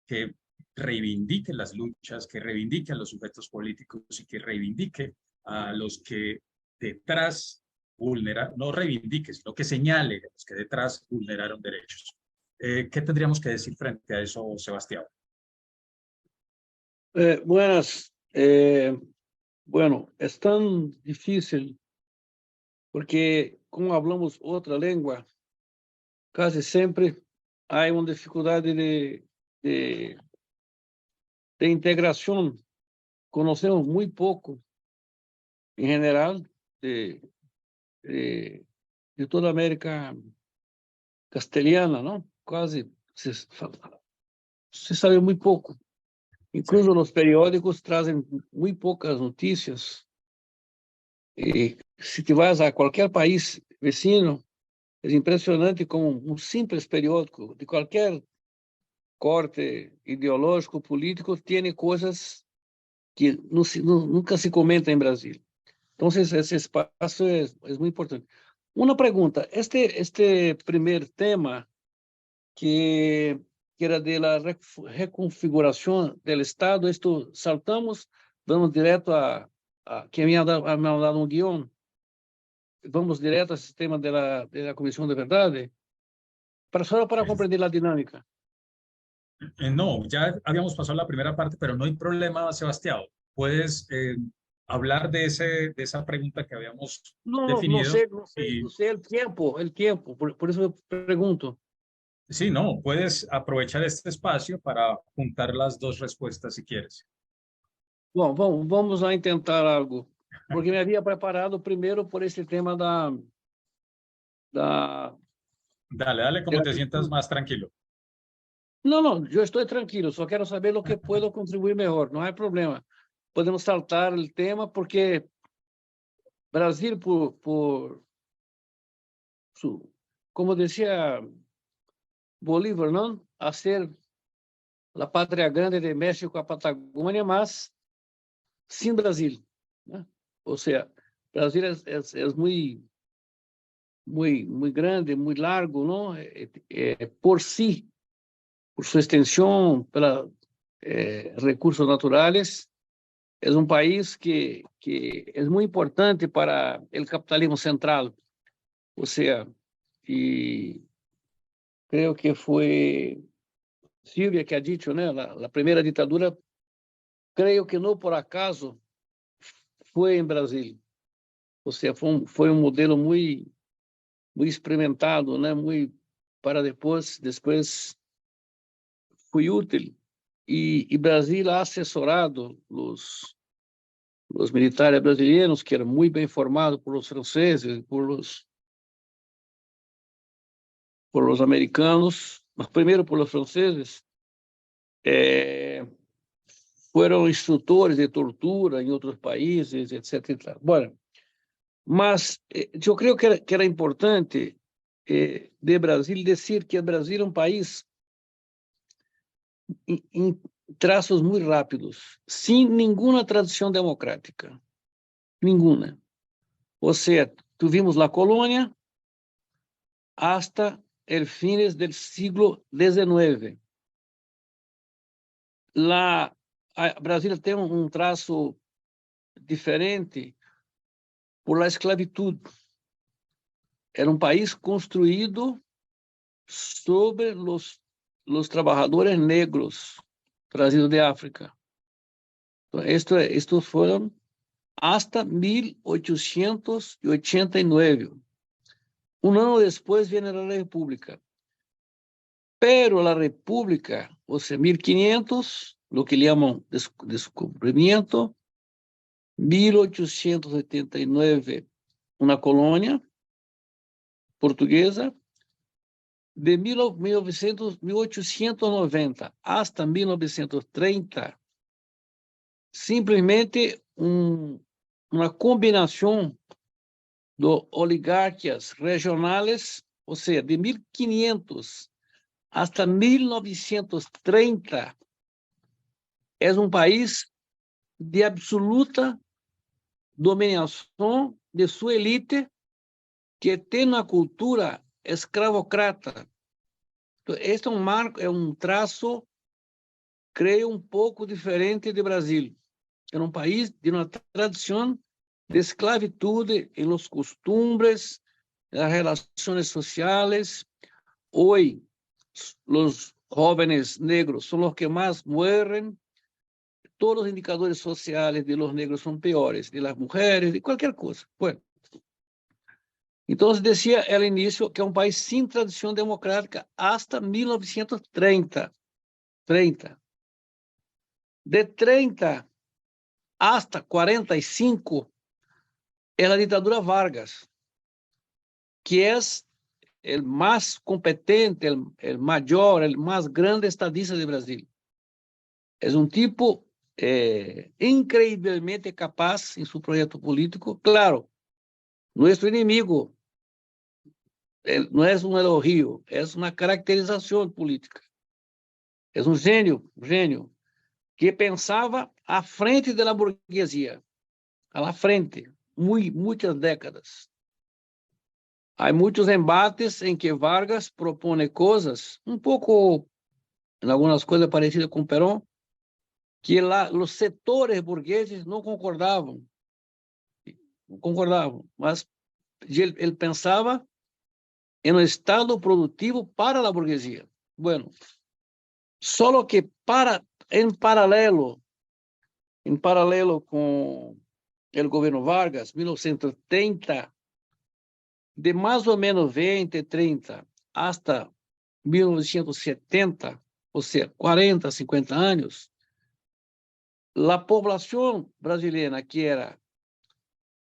Speaker 1: que reivindique las luchas, que reivindique a los sujetos políticos y que reivindique a los que detrás vulneran, no reivindique, sino que señale a los que detrás vulneraron derechos. ¿Qué tendríamos que decir frente a eso, Sebastián?
Speaker 5: Buenas. Bueno, es tan difícil porque, como hablamos otra lengua, casi siempre hay una dificultad de integración. Conocemos muy poco, en general, de toda América castellana, ¿no? Casi se sabe muy poco. Incluso los periódicos trazem muy pocas noticias. Si te vas a cualquier país vecino, es impresionante como un simples periódico de cualquier corte ideológico, político, tiene cosas que nunca se comentan en Brasil. Entonces, ese espacio es muy importante. Una pregunta, este primer tema que era de la reconfiguración del Estado, esto saltamos, vamos directo a que me ha dado un guión, vamos directo al sistema de la Comisión de Verdad, solo para comprender la dinámica.
Speaker 1: No, ya habíamos pasado la primera parte, pero no hay problema, Sebastián. Puedes hablar de esa pregunta que habíamos definido.
Speaker 5: No sé el tiempo, por eso pregunto.
Speaker 1: Sí, no, puedes aprovechar este espacio para juntar las dos respuestas si quieres.
Speaker 5: Bom, vamos a intentar algo, porque me había preparado primero por este tema
Speaker 1: Dale, como te sientas más tranquilo.
Speaker 5: No, yo estoy tranquilo, só quero saber lo que puedo contribuir mejor, no hay problema. Podemos saltar el tema porque Brasil, como decía Bolívar, ¿no? Hacer la patria grande de México a Patagônia, mas sin Brasil, ¿no? O sea, Brasil es muy grande, muy largo, ¿no? Por sí, por su extensión, por recursos naturales, es un país que es muy importante para el capitalismo central. O sea, y creo que fue Silvia que ha dicho, ¿no? La primera dictadura, creo que no por acaso fue en Brasil. O sea, fue un modelo muy experimentado, né? Muy para después fue útil. Y Brasil ha asesorado los militares brasileños, que eran muy bien formados por los franceses, por los americanos, primero por los franceses, fueron instructores de tortura en otros países, etc. Bueno, mas yo creo que era importante de Brasil decir que Brasil es un país em traços muito rápidos, sem nenhuma tradição democrática. Nenhuma. Ou seja, tuvimos a colônia hasta el fines del siglo XIX. Brasil tem um traço diferente por la esclavitud. era um país construído sobre los trabajadores negros trazidos de África. Entonces, estos fueron hasta 1889. Un año después viene la República. Pero la República, o sea, 1500, lo que llaman descubrimiento, 1889, una colonia portuguesa, de 1890 hasta 1930, simplesmente uma combinação de oligarquias regionais, ou seja, de 1500 hasta 1930, é um país de absoluta dominação de sua elite, que tem uma cultura escravocrata. Então, este é um marco, é um traço, creio, um pouco diferente do Brasil. É um país de uma tradição de esclavitud em los costumbres, las relações sociais. Hoy, los jóvenes negros são os que mais morrem. Todos os indicadores sociais de los negros são piores, de las mujeres, de qualquer coisa. Bueno. Então, decía ao início que é um país sem tradição democrática hasta 1930. De 30 hasta 45 é a ditadura Vargas, que é o mais competente, o maior, o mais grande estadista do Brasil. É um tipo increíblemente capaz em seu projeto político. Claro, nosso inimigo não é um elogio, é uma caracterização política. É um gênio, que pensava à frente da burguesia, à frente, muitas décadas. Há muitos embates em que Vargas propõe coisas, um pouco, em algumas coisas parecidas com Perón, que os setores burgueses não concordavam, mas ele pensava em um estado produtivo para a burguesia. Bueno, só que em paralelo com o governo Vargas, 1930, de mais ou menos 30 hasta 1970, ou seja, 40, 50 anos, a população brasileira, que era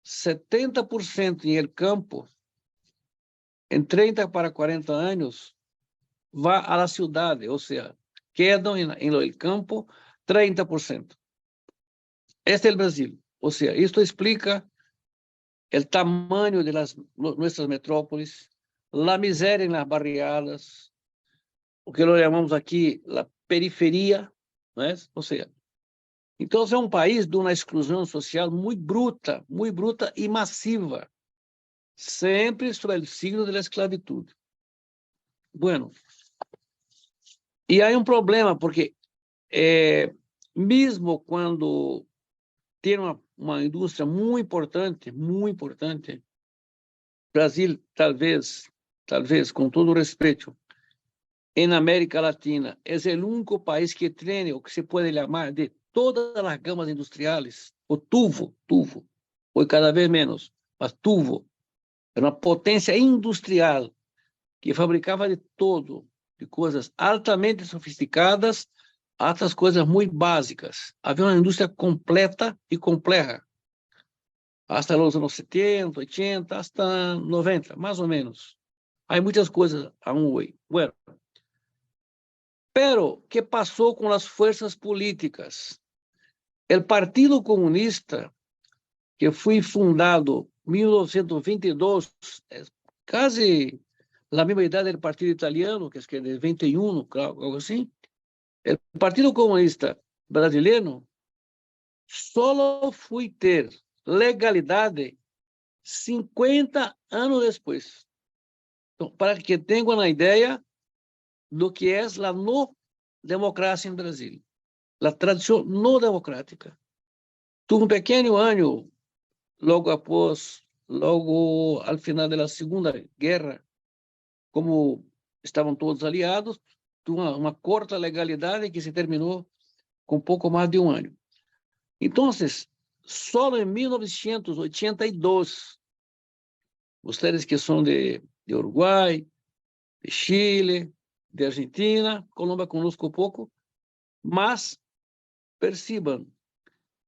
Speaker 5: 70% em el campo, em 30 para 40 anos, vai à cidade, ou seja, quedam em el campo 30%. Este é o Brasil. Ou seja, isto explica o tamanho de nossas metrópoles, a miséria nas barriadas, o que nós chamamos aqui a periferia, não é? Ou seja, então é um país de uma exclusão social muito bruta e massiva, sempre sob o signo da esclavitud. Bueno, e há um problema, porque mesmo quando tem uma indústria muito importante, Brasil, talvez, com todo o respeito, em América Latina, é o único país que tem o que se pode chamar de todas as gamas industriais, o tuvo, hoje cada vez menos, mas tuvo, era uma potência industrial que fabricava de todo, de coisas altamente sofisticadas até as coisas muito básicas. Havia uma indústria completa e complexa, hasta os anos 70, 80, hasta 90, mais ou menos. Há muitas coisas aún hoje. Bueno, pero que passou com as forças políticas? O Partido Comunista, que foi fundado em 1922, quase a mesma idade do Partido Italiano, que é de 21, algo assim. O Partido Comunista Brasileiro só foi ter legalidade 50 anos depois. Então, para que tenham uma ideia do que é a não democracia em Brasil, a tradição não democrática. Tuve um pequeno ano, logo após logo al final da Segunda Guerra, como estavam todos aliados, uma corta legalidade que se terminou com pouco mais de um ano. Então, só em 1982, vocês que são de Uruguai, de Chile, de Argentina, Colômbia conosco pouco, mas percebam,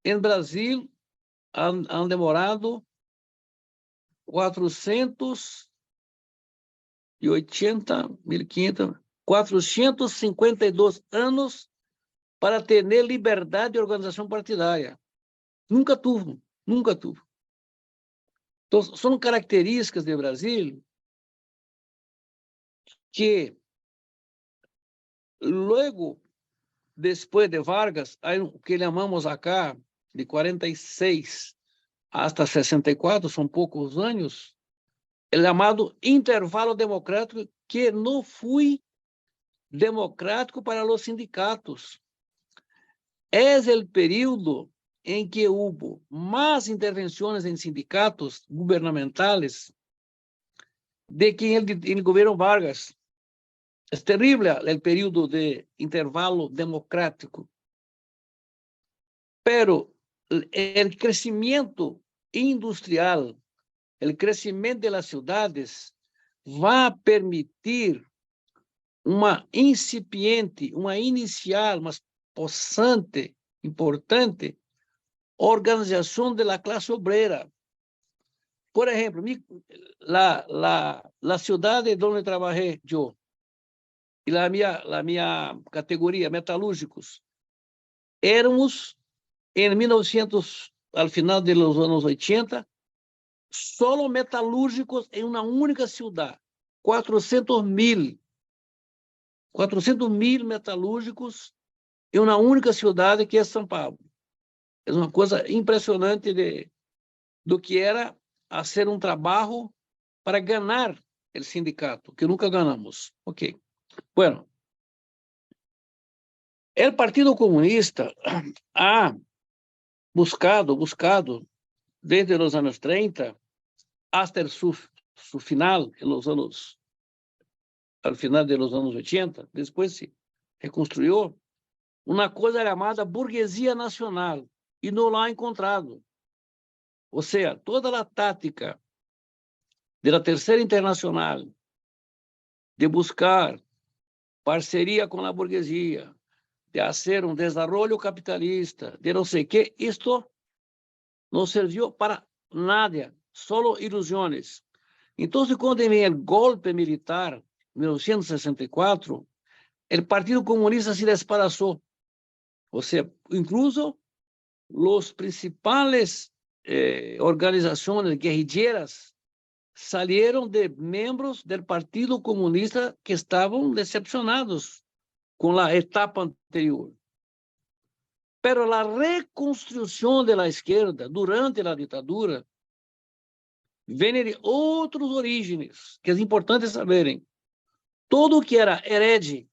Speaker 5: em Brasil han demorado 452 anos para ter liberdade de organização partidária. Nunca tuvo, nunca tuvo. Então, são características do Brasil que, logo depois de Vargas, aí, o que chamamos acá, de 46 até 64, são poucos anos, é chamado intervalo democrático, que não foi democrático para os sindicatos. É o período em que houve mais intervenções em sindicatos gubernamentales de que em governo Vargas. É terrível o período de intervalo democrático. Pero o crescimento industrial, o crescimento das cidades vai permitir uma incipiente, uma inicial, mas possante, importante organização da classe obrera. Por exemplo, a cidade onde trabalhei eu, e a minha categoria, metalúrgicos, éramos, em 1900, ao final dos anos 80, só metalúrgicos em uma única cidade, 400.000 metalúrgicos em uma única cidade, que é São Paulo. É uma coisa impressionante do que era fazer um trabalho para ganhar o sindicato, que nunca ganhamos. Ok. Bueno, o Partido Comunista ha buscado desde os anos 30 hasta su final, al final de los anos 80, depois se reconstruiu uma coisa chamada burguesia nacional, e não lá encontrado. Ou seja, toda a tática da Terceira Internacional de buscar parceria com a burguesia, de fazer um desenvolvimento capitalista, de não sei o que, isto não serviu para nada, só ilusões. Então, quando vem o golpe militar, em 1964, o Partido Comunista se despedaçou. Ou seja, incluso os principais organizações guerrilheiras salieron de membros do Partido Comunista que estavam decepcionados com a etapa anterior. Pero a reconstrução da esquerda durante a ditadura vem de outros orígenes, que é importante saberem. Todo o que era herege,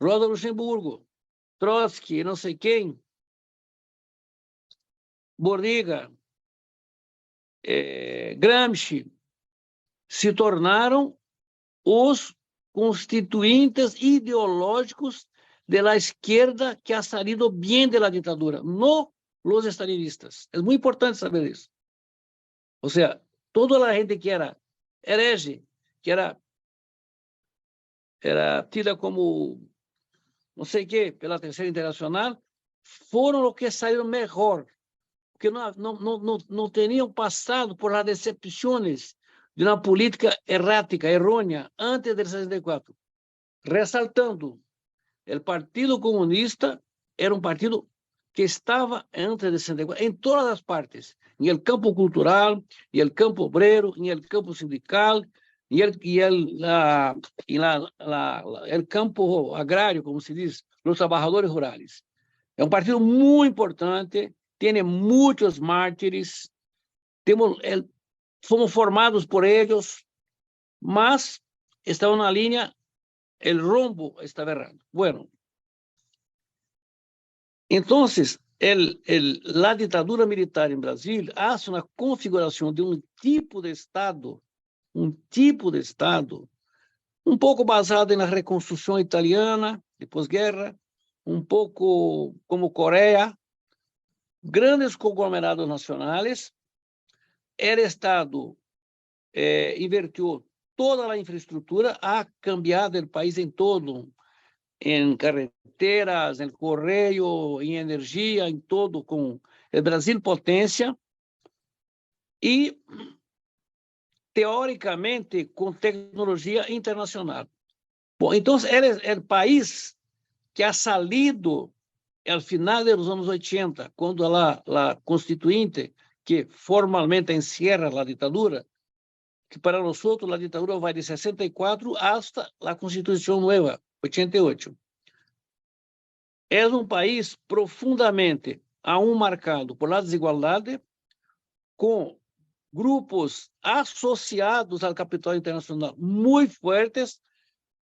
Speaker 5: Rosa Luxemburgo, Trotsky, não sei quem, Bordiga, Gramsci, se tornaram os constituintes ideológicos da esquerda que ha salido bem da ditadura, não os estalinistas. É muito importante saber isso. Ou seja, toda a gente que era herege, que era tida como não sei o que, pela Terceira Internacional, foram os que saíram melhor, porque não tinham passado por as decepções de uma política errática, errônea, antes de 64. Ressaltando, o Partido Comunista era um partido que estava antes de 64, em todas as partes, no campo cultural, no campo obrero, no campo sindical, el campo agrário, como se diz, os trabalhadores rurais. É um partido muito importante, tem muitos mártires, fomos formados por eles, mas estavam na linha, o rumbo estava errado. Bueno, Entonces, la ditadura militar en Brasil hace una configuración de un tipo de Estado, un poco basado en la reconstrucción italiana de posguerra, un poco como Corea, grandes conglomerados nacionales. El Estado invirtió toda la infraestructura, ha cambiado el país en todo, en carreteras, en correo, en energía, en todo, con el Brasil potencia y teóricamente con tecnología internacional. Bom, entonces es el país que ha salido al final de los años 80, cuando la constituinte, que formalmente encierra la dictadura, que para nosotros la dictadura va de 64 hasta la Constitución nueva, 88. É um país profundamente aún marcado por la desigualdade, com grupos associados ao capital internacional muito fortes,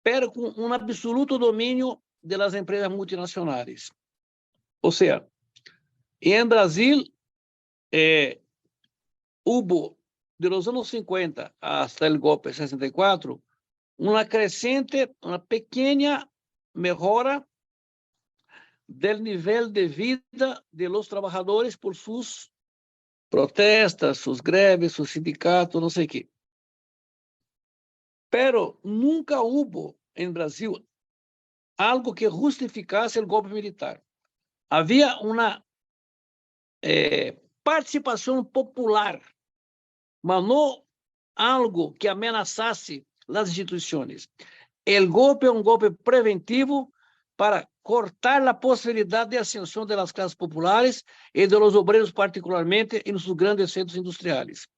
Speaker 5: pero com um absoluto domínio das empresas multinacionais. Ou seja, em Brasil, houve, de los anos 50 hasta el golpe de 64, uma crescente, uma pequena melhora del nivel de vida de los trabajadores por sus protestas, sus greves, sus sindicatos, no sé qué. Pero nunca hubo en Brasil algo que justificase el golpe militar. Había una participación popular, mas no algo que amenazase las instituciones. El golpe es un golpe preventivo para cortar la posibilidad de ascensión de las clases populares y de los obreros, particularmente en sus grandes centros industriales.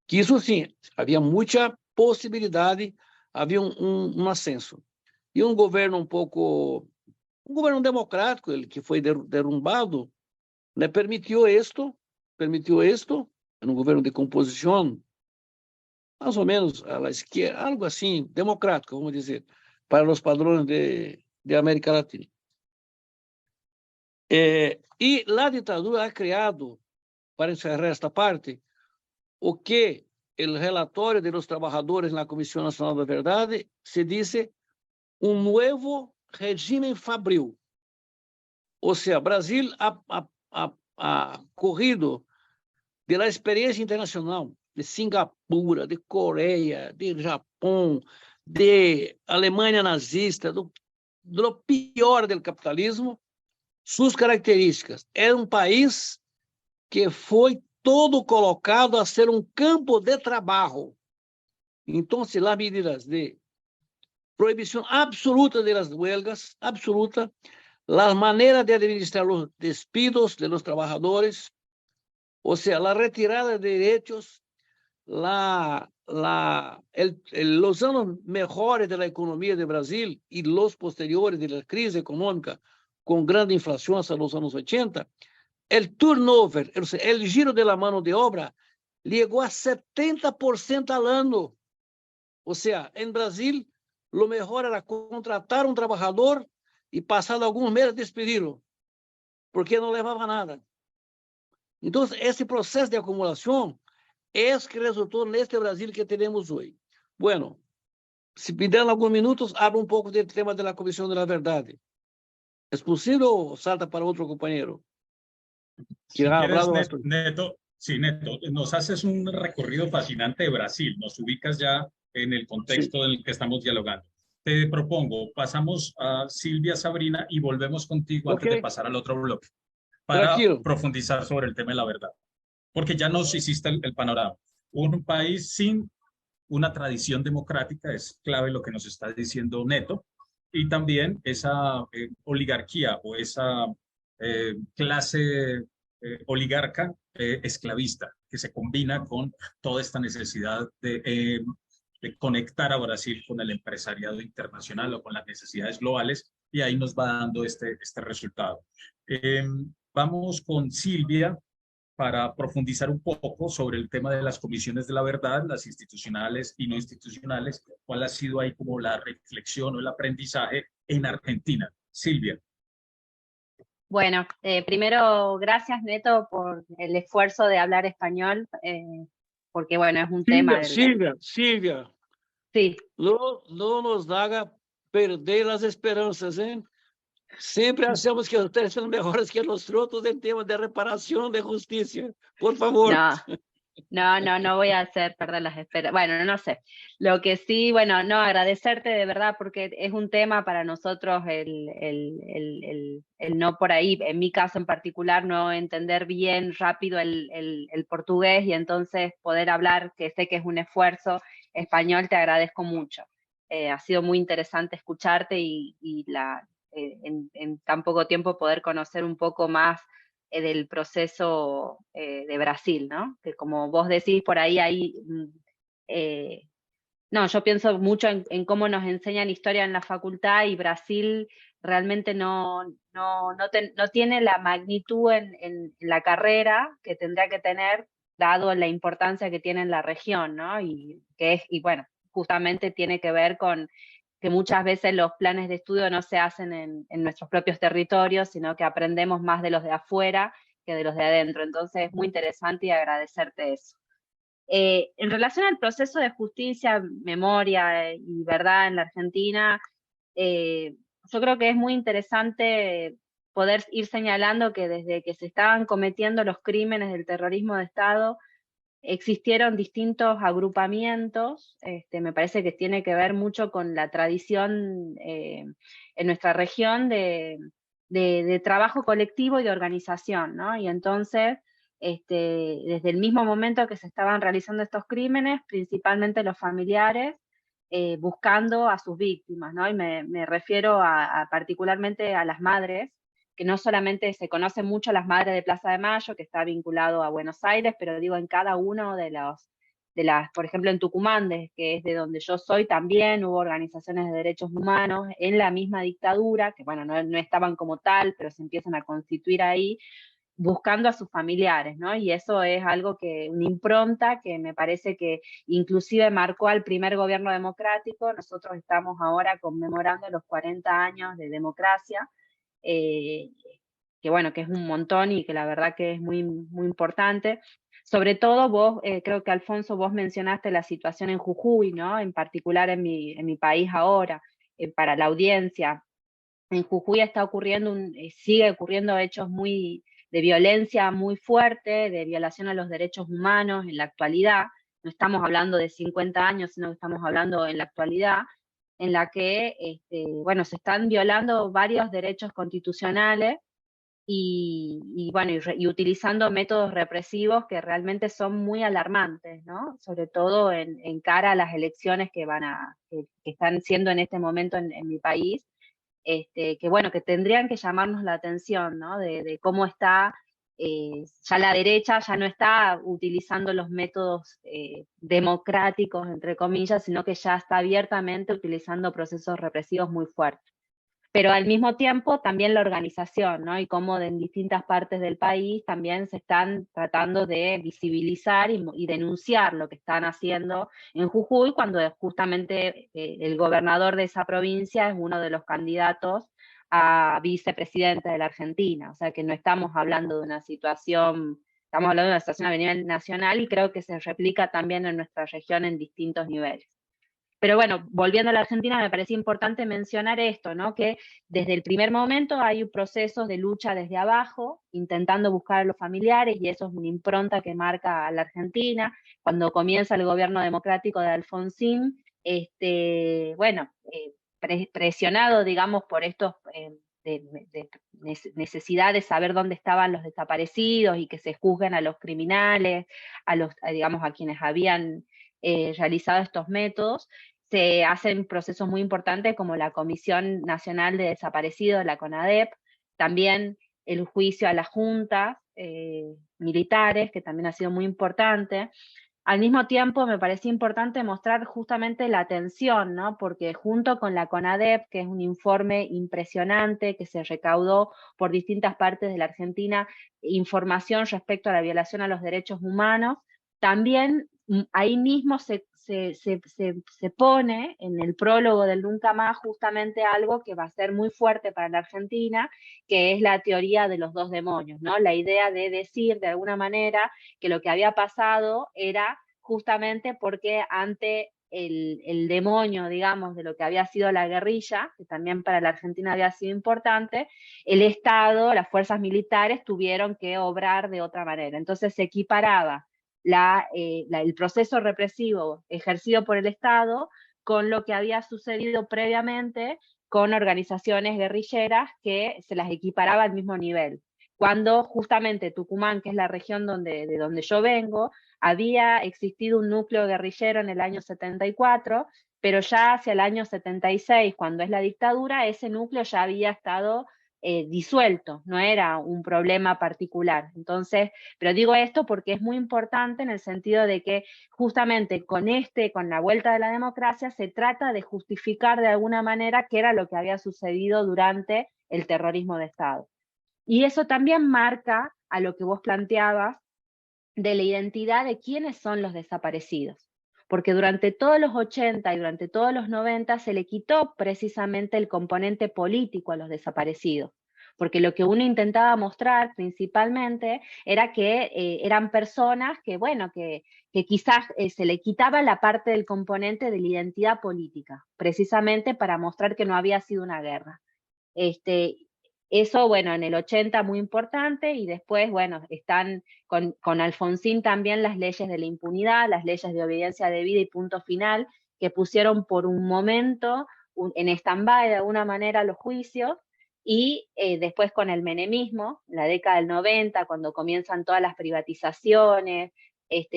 Speaker 5: Que isso sim, havia muita possibilidade, havia um ascenso. E um governo um governo democrático, ele que foi derrumbado, né, permitiu isto, um governo de composição, mais ou menos à esquerda, algo assim, democrático, vamos dizer, para os padrões de América Latina. E a ditadura ha criado, para encerrar esta parte, o que o relatório de los trabalhadores na Comissão Nacional da Verdade se diz um novo regime fabril. Ou seja, Brasil ha corrido de la experiência internacional de Singapura, de Coreia, de Japão, de Alemanha nazista, do pior do capitalismo, suas características. É um país que foi todo colocado a ser um campo de trabalho. Então, se lá medidas de proibição absoluta das huelgas, absoluta, as maneiras de administrar os despidos de los trabalhadores, ou seja, a retirada de direitos, los anos melhores da economia de Brasil e los posteriores da crise econômica, com grande inflação hasta los anos 80, el turnover, o sea, el giro de la mano de obra, llegó a 70% al año. O sea, en Brasil, lo mejor era contratar un trabajador y pasado algunos meses despedirlo, porque no levaba nada. Entonces, ese proceso de acumulación es que resultó en este Brasil que tenemos hoy. Bueno, si me dan algunos minutos, hablo un poco del tema de la Comisión de la Verdad. ¿Es posible o salta para otro compañero?
Speaker 1: Si quieres, Neto, sí, Neto, nos haces un recorrido fascinante de Brasil, nos ubicas ya en el contexto en el que estamos dialogando. Te propongo, pasamos a Silvia Sabrina y volvemos contigo antes de pasar al otro bloque para profundizar sobre el tema de la verdad, porque ya nos hiciste el panorama. Un país sin una tradición democrática es clave lo que nos está diciendo Neto, y también esa oligarquía o esa clase oligarca esclavista que se combina con toda esta necesidad de conectar a Brasil con el empresariado internacional o con las necesidades globales, y ahí nos va dando este resultado. Vamos con Silvia para profundizar un poco sobre el tema de las comisiones de la verdad, las institucionales y no institucionales, cuál ha sido ahí como la reflexión o el aprendizaje en Argentina. Silvia.
Speaker 2: Bueno, primero, gracias Neto por el esfuerzo de hablar español, porque bueno, es un tema
Speaker 5: Silvia,
Speaker 2: Sí,
Speaker 5: no nos haga perder las esperanzas, ¿eh? Siempre hacemos que ustedes son mejores que nosotros en temas de reparación, de justicia. Por favor.
Speaker 2: no voy a hacer perder las esperanzas. Bueno, no sé. Lo que sí, bueno, no, agradecerte de verdad, porque es un tema para nosotros el no por ahí, en mi caso en particular, no entender bien rápido el portugués y entonces poder hablar, que sé que es un esfuerzo español, te agradezco mucho. Ha sido muy interesante escucharte en tan poco tiempo poder conocer un poco más del proceso de Brasil, ¿no? Que como vos decís, por ahí hay... no, yo pienso mucho en cómo nos enseñan historia en la facultad y Brasil realmente no tiene la magnitud en la carrera que tendría que tener, dado la importancia que tiene en la región, ¿no? Y bueno, justamente tiene que ver con que muchas veces los planes de estudio no se hacen en nuestros propios territorios, sino que aprendemos más de los de afuera que de los de adentro. Entonces es muy interesante y agradecerte eso. En relación al proceso de justicia, memoria y verdad en la Argentina, yo creo que es muy interesante poder ir señalando que desde que se estaban cometiendo los crímenes del terrorismo de Estado, existieron distintos agrupamientos, me parece que tiene que ver mucho con la tradición en nuestra región de trabajo colectivo y de organización, ¿no? Y entonces, desde el mismo momento que se estaban realizando estos crímenes, principalmente los familiares, buscando a sus víctimas, ¿no? Y me refiero particularmente a las madres, que no solamente se conocen mucho las madres de Plaza de Mayo, que está vinculado a Buenos Aires, pero digo, en cada uno por ejemplo, en Tucumán, que es de donde yo soy, también hubo organizaciones de derechos humanos en la misma dictadura, que bueno, no estaban como tal, pero se empiezan a constituir ahí, buscando a sus familiares, ¿no? Y eso es algo una impronta que me parece que inclusive marcó al primer gobierno democrático. Nosotros estamos ahora conmemorando los 40 años de democracia, eh, que bueno, que es un montón y que la verdad que es muy, muy importante. Sobre todo vos, creo que Alfonso, vos mencionaste la situación en Jujuy, ¿no? En particular en mi país ahora, para la audiencia. En Jujuy sigue ocurriendo hechos de violencia muy fuerte, de violación a los derechos humanos en la actualidad. No estamos hablando de 50 años, sino que estamos hablando en la actualidad, en la que, bueno, se están violando varios derechos constitucionales bueno, y utilizando métodos represivos que realmente son muy alarmantes, ¿no? Sobre todo en cara a las elecciones que están siendo en este momento en mi país, que bueno, que tendrían que llamarnos la atención, ¿no? De cómo está, ya la derecha ya no está utilizando los métodos democráticos, entre comillas, sino que ya está abiertamente utilizando procesos represivos muy fuertes. Pero al mismo tiempo también la organización, ¿no? Y cómo en distintas partes del país también se están tratando de visibilizar y denunciar lo que están haciendo en Jujuy, cuando justamente el gobernador de esa provincia es uno de los candidatos a vicepresidente de la Argentina. O sea que no estamos hablando de una situación, estamos hablando de una situación a nivel nacional y creo que se replica también en nuestra región en distintos niveles. Pero bueno, volviendo a la Argentina, me parecía importante mencionar esto, ¿no? Que desde el primer momento hay procesos de lucha desde abajo, intentando buscar a los familiares, y eso es una impronta que marca a la Argentina. Cuando comienza el gobierno democrático de Alfonsín, bueno, presionado, digamos, por estos necesidad de saber dónde estaban los desaparecidos y que se juzguen a los criminales, digamos, a quienes habían realizado estos métodos, se hacen procesos muy importantes como la Comisión Nacional de Desaparecidos, la CONADEP, también el juicio a las juntas militares, que también ha sido muy importante. Al mismo tiempo me parecía importante mostrar justamente la atención, ¿no? Porque junto con la CONADEP, que es un informe impresionante que se recaudó por distintas partes de la Argentina, información respecto a la violación a los derechos humanos, también ahí mismo se se pone en el prólogo del Nunca Más justamente algo que va a ser muy fuerte para la Argentina, que es la teoría de los dos demonios, ¿no? La idea de decir de alguna manera que lo que había pasado era justamente porque ante el demonio, digamos, de lo que había sido la guerrilla, que también para la Argentina había sido importante, el Estado, las fuerzas militares tuvieron que obrar de otra manera. Entonces se equiparaba el proceso represivo ejercido por el Estado con lo que había sucedido previamente con organizaciones guerrilleras que se las equiparaba al mismo nivel. Cuando justamente Tucumán, que es la región de donde yo vengo, había existido un núcleo guerrillero en el año 74, pero ya hacia el año 76, cuando es la dictadura, ese núcleo ya había estado disuelto, no era un problema particular. Entonces, pero digo esto porque es muy importante en el sentido de que justamente con la vuelta de la democracia, se trata de justificar de alguna manera qué era lo que había sucedido durante el terrorismo de Estado. Y eso también marca a lo que vos planteabas de la identidad de quiénes son los desaparecidos. Porque durante todos los 80 y durante todos los 90 se le quitó precisamente el componente político a los desaparecidos. Porque lo que uno intentaba mostrar principalmente era que eran personas que, bueno, que quizás se le quitaba la parte del componente de la identidad política, precisamente para mostrar que no había sido una guerra. Eso, bueno, en el 80 muy importante, y después, bueno, están con Alfonsín también las leyes de la impunidad, las leyes de obediencia debida y punto final, que pusieron por un momento en stand-by de alguna manera los juicios, y después con el menemismo, en la década del 90, cuando comienzan todas las privatizaciones,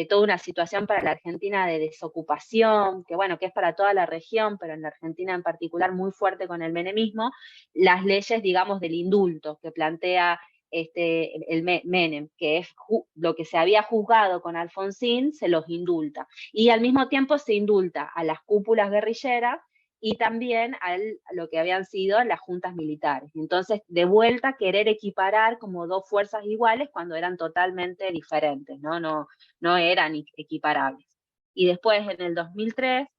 Speaker 2: toda una situación para la Argentina de desocupación, que bueno, que es para toda la región, pero en la Argentina en particular muy fuerte con el menemismo, las leyes, digamos, del indulto que plantea el Menem, que es lo que se había juzgado con Alfonsín, se los indulta. Y al mismo tiempo se indulta a las cúpulas guerrilleras y también a lo que habían sido las juntas militares. Entonces, de vuelta, querer equiparar como dos fuerzas iguales cuando eran totalmente diferentes, no eran equiparables. Y después, en el 2003,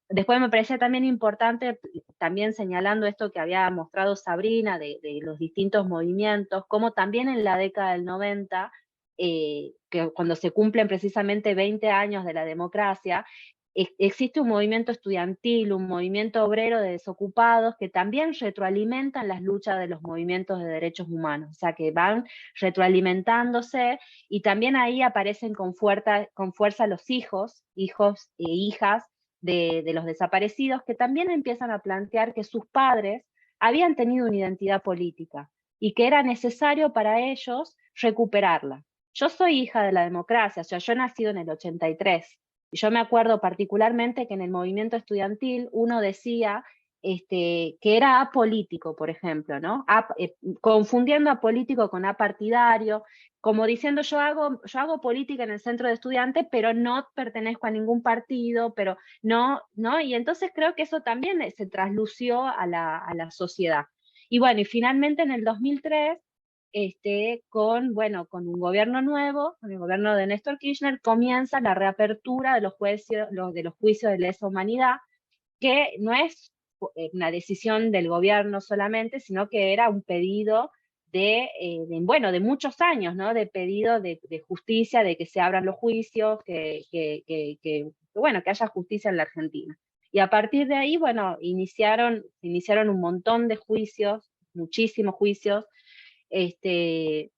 Speaker 2: después me parecía también importante, también señalando esto que había mostrado Sabrina, de los distintos movimientos, como también en la década del 90, que cuando se cumplen precisamente 20 años de la democracia, existe un movimiento estudiantil, un movimiento obrero de desocupados que también retroalimentan las luchas de los movimientos de derechos humanos, o sea que van retroalimentándose, y también ahí aparecen con fuerza los hijos e hijas de los desaparecidos, que también empiezan a plantear que sus padres habían tenido una identidad política y que era necesario para ellos recuperarla. Yo soy hija de la democracia, o sea, yo he nacido en el 83, y yo me acuerdo particularmente que en el movimiento estudiantil uno decía que era apolítico, por ejemplo, ¿no? Confundiendo apolítico con apartidario, como diciendo yo hago política en el centro de estudiantes, pero no pertenezco a ningún partido, pero no, y entonces creo que eso también se traslució a la sociedad. Y bueno, y finalmente en el 2003, con un gobierno nuevo, con el gobierno de Néstor Kirchner, comienza la reapertura de los juicios de lesa humanidad, que no es una decisión del gobierno solamente, sino que era un pedido de muchos años, ¿no? De pedido de justicia, de que se abran los juicios, que haya justicia en la Argentina. Y a partir de ahí, bueno, iniciaron un montón de juicios, muchísimos juicios,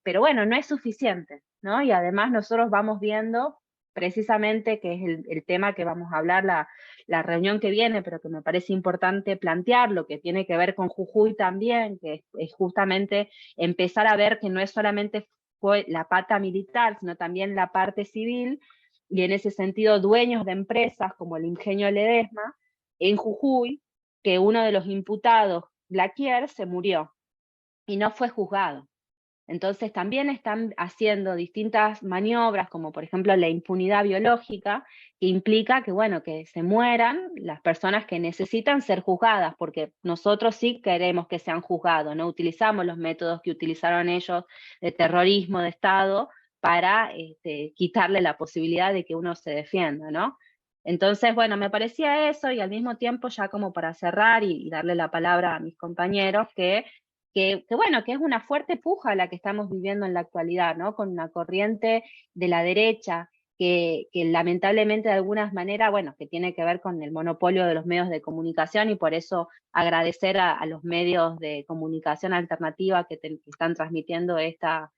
Speaker 2: pero bueno, no es suficiente, ¿no? Y además nosotros vamos viendo precisamente, que es el tema que vamos a hablar la reunión que viene, pero que me parece importante plantear, lo que tiene que ver con Jujuy también, que es justamente empezar a ver que no es solamente fue la pata militar, sino también la parte civil, y en ese sentido dueños de empresas como el Ingenio Ledesma, en Jujuy, que uno de los imputados, Blaquier, se murió y no fue juzgado. Entonces también están haciendo distintas maniobras, como por ejemplo la impunidad biológica, que implica que se mueran las personas que necesitan ser juzgadas, porque nosotros sí queremos que sean juzgados, no utilizamos los métodos que utilizaron ellos de terrorismo de Estado para quitarle la posibilidad de que uno se defienda, ¿no? Entonces, bueno, me parecía eso, y al mismo tiempo, ya como para cerrar y darle la palabra a mis compañeros, bueno, que es una fuerte puja la que estamos viviendo en la actualidad, ¿no? Con una corriente de la derecha que lamentablemente de algunas maneras, bueno, que tiene que ver con el monopolio de los medios de comunicación, y por eso agradecer a los medios de comunicación alternativa que están transmitiendo esta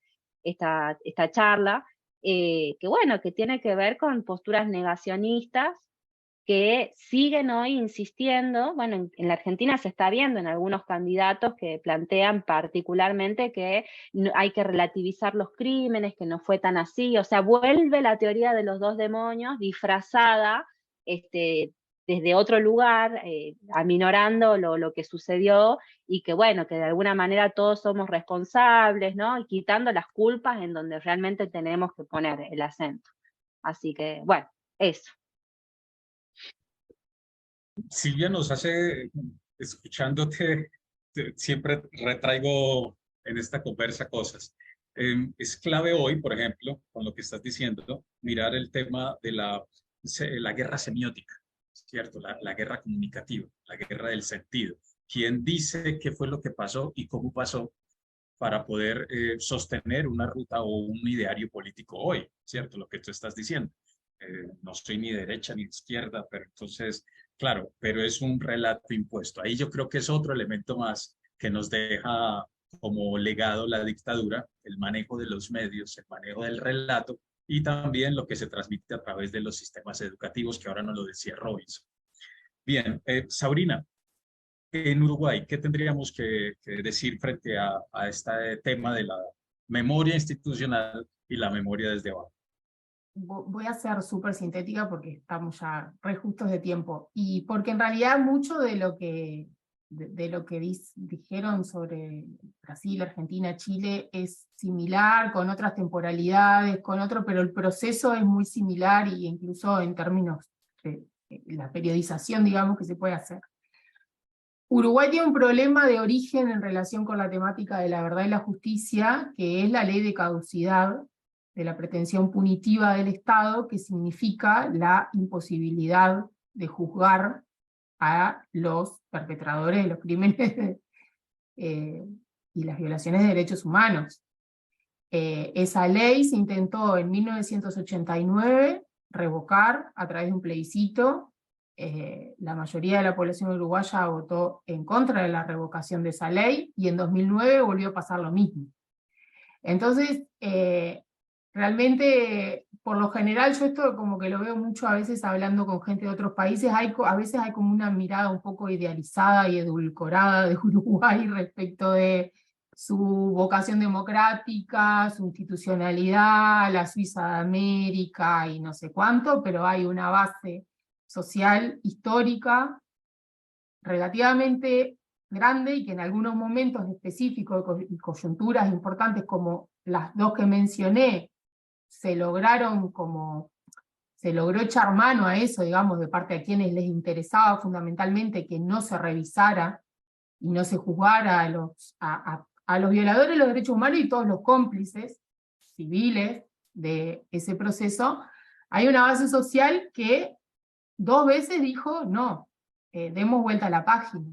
Speaker 2: charla, que bueno, que tiene que ver con posturas negacionistas que siguen hoy insistiendo. Bueno, en la Argentina se está viendo en algunos candidatos que plantean particularmente que hay que relativizar los crímenes, que no fue tan así, o sea, vuelve la teoría de los dos demonios disfrazada desde otro lugar, aminorando lo que sucedió, y que bueno, que de alguna manera todos somos responsables, ¿no? Y quitando las culpas en donde realmente tenemos que poner el acento. Así que, bueno, eso.
Speaker 1: Silvia nos hace, escuchándote, siempre retraigo en esta conversa cosas. Es clave hoy, por ejemplo, con lo que estás diciendo, mirar el tema de la guerra semiótica, ¿cierto? La guerra comunicativa, la guerra del sentido. ¿Quién dice qué fue lo que pasó y cómo pasó para poder sostener una ruta o un ideario político hoy, ¿cierto? Lo que tú estás diciendo. No soy ni derecha ni izquierda, pero entonces, claro, pero es un relato impuesto. Ahí yo creo que es otro elemento más que nos deja como legado la dictadura, el manejo de los medios, el manejo del relato y también lo que se transmite a través de los sistemas educativos, que ahora nos lo decía Robinson. Bien, Sabrina, en Uruguay, ¿qué tendríamos que decir frente a este tema de la memoria institucional y la memoria desde abajo?
Speaker 4: Voy a ser súper sintética porque estamos ya re justos de tiempo, y porque en realidad mucho de lo que, dijeron sobre Brasil, Argentina, Chile es similar, con otras temporalidades, pero el proceso es muy similar, y incluso en términos de la periodización, digamos, que se puede hacer. Uruguay tiene un problema de origen en relación con la temática de la verdad y la justicia, que es la ley de caducidad, de la pretensión punitiva del Estado, que significa la imposibilidad de juzgar a los perpetradores de los crímenes y las violaciones de derechos humanos. Esa ley se intentó en 1989 revocar a través de un plebiscito. La mayoría de la población uruguaya votó en contra de la revocación de esa ley, y en 2009 volvió a pasar lo mismo. Entonces, realmente, por lo general, yo esto como que lo veo mucho a veces hablando con gente de otros países, a veces hay como una mirada un poco idealizada y edulcorada de Uruguay respecto de su vocación democrática, su institucionalidad, la Suiza de América y no sé cuánto, pero hay una base social, histórica, relativamente grande, y que en algunos momentos específicos y coyunturas importantes como las dos que mencioné, se logró echar mano a eso, digamos, de parte de quienes les interesaba fundamentalmente que no se revisara y no se juzgara a los violadores de los derechos humanos y todos los cómplices civiles de ese proceso. Hay una base social que 2 veces dijo, no, demos vuelta a la página.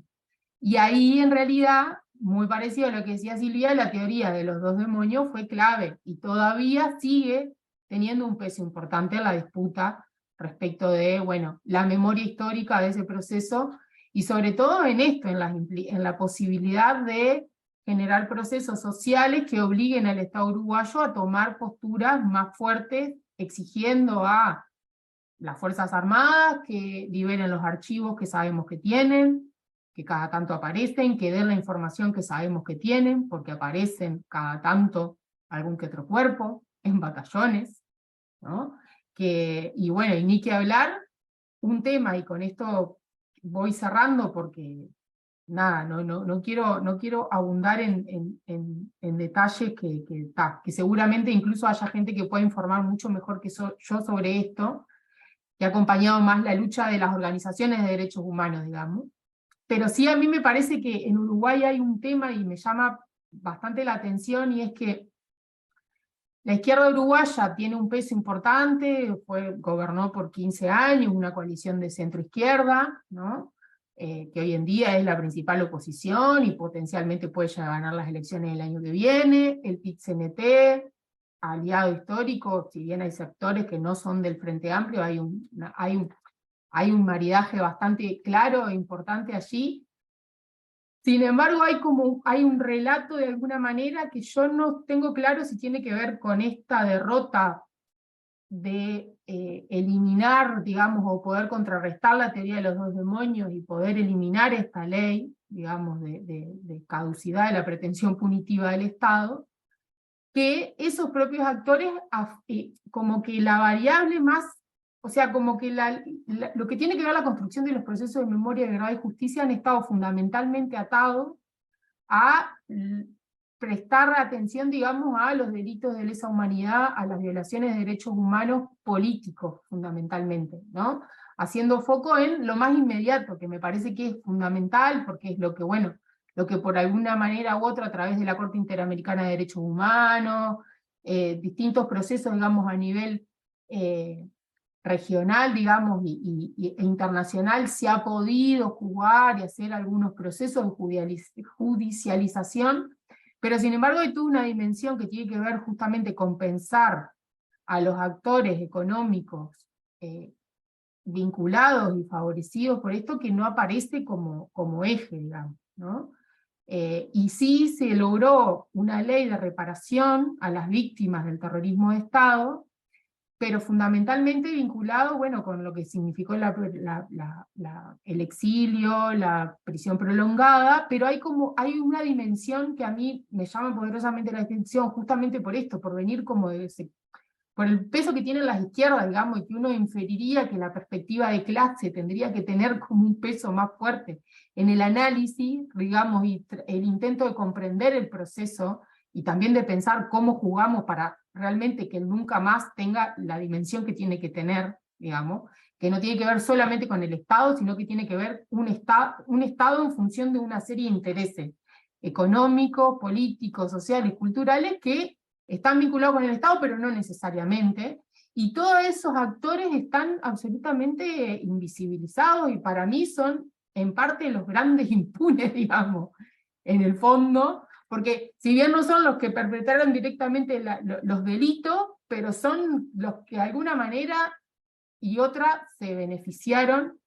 Speaker 4: Y ahí, en realidad, muy parecido a lo que decía Silvia, la teoría de los dos demonios fue clave, y todavía sigue teniendo un peso importante en la disputa respecto de, bueno, la memoria histórica de ese proceso, y sobre todo en esto, en la posibilidad de generar procesos sociales que obliguen al Estado uruguayo a tomar posturas más fuertes, exigiendo a las Fuerzas Armadas que liberen los archivos que sabemos que tienen, que cada tanto aparecen, que den la información que sabemos que tienen, porque aparecen cada tanto algún que otro cuerpo, en batallones, ¿no? Y bueno, y ni que hablar, un tema, y con esto voy cerrando porque, nada, no quiero abundar en detalles que seguramente incluso haya gente que pueda informar mucho mejor que yo sobre esto, que ha acompañado más la lucha de las organizaciones de derechos humanos, digamos. Pero sí, a mí me parece que en Uruguay hay un tema y me llama bastante la atención, y es que La izquierda uruguaya tiene un peso importante, gobernó por 15 años, una coalición de centro-izquierda, ¿no? Que hoy en día es la principal oposición y potencialmente puede llegar a ganar las elecciones el año que viene. El PIT-CNT, aliado histórico, si bien hay sectores que no son del Frente Amplio, hay un maridaje bastante claro e importante allí. Sin embargo, hay un relato de alguna manera que yo no tengo claro si tiene que ver con esta derrota de eliminar, digamos, o poder contrarrestar la teoría de los dos demonios y poder eliminar esta ley, digamos, de caducidad de la pretensión punitiva del Estado, que esos propios actores, como que la variable más, o sea, como que lo que tiene que ver la construcción de los procesos de memoria, verdad y justicia han estado fundamentalmente atados a prestar atención, digamos, a los delitos de lesa humanidad, a las violaciones de derechos humanos políticos, fundamentalmente, ¿no? Haciendo foco en lo más inmediato, que me parece que es fundamental, porque es lo que, bueno, lo que por alguna manera u otra, a través de la Corte Interamericana de Derechos Humanos, distintos procesos, digamos, a nivel regional, digamos, e internacional, se ha podido jugar y hacer algunos procesos de judicialización, pero sin embargo hay toda una dimensión que tiene que ver justamente con pensar a los actores económicos vinculados y favorecidos por esto, que no aparece como eje, digamos, ¿no? Y sí se logró una ley de reparación a las víctimas del terrorismo de Estado, pero fundamentalmente vinculado, bueno, con lo que significó el exilio, la prisión prolongada, pero hay una dimensión que a mí me llama poderosamente la atención, justamente por esto, por venir como por el peso que tienen las izquierdas, digamos, y que uno inferiría que la perspectiva de clase tendría que tener como un peso más fuerte en el análisis, digamos, y el intento de comprender el proceso, y también de pensar cómo jugamos para realmente que nunca más tenga la dimensión que tiene que tener, digamos, que no tiene que ver solamente con el Estado, sino que tiene que ver un Estado en función de una serie de intereses económicos, políticos, sociales, culturales, que están vinculados con el Estado, pero no necesariamente, y todos esos actores están absolutamente invisibilizados, y para mí son en parte los grandes impunes, digamos, en el fondo, porque si bien no son los que perpetraron directamente los delitos, pero son los que de alguna manera y otra se beneficiaron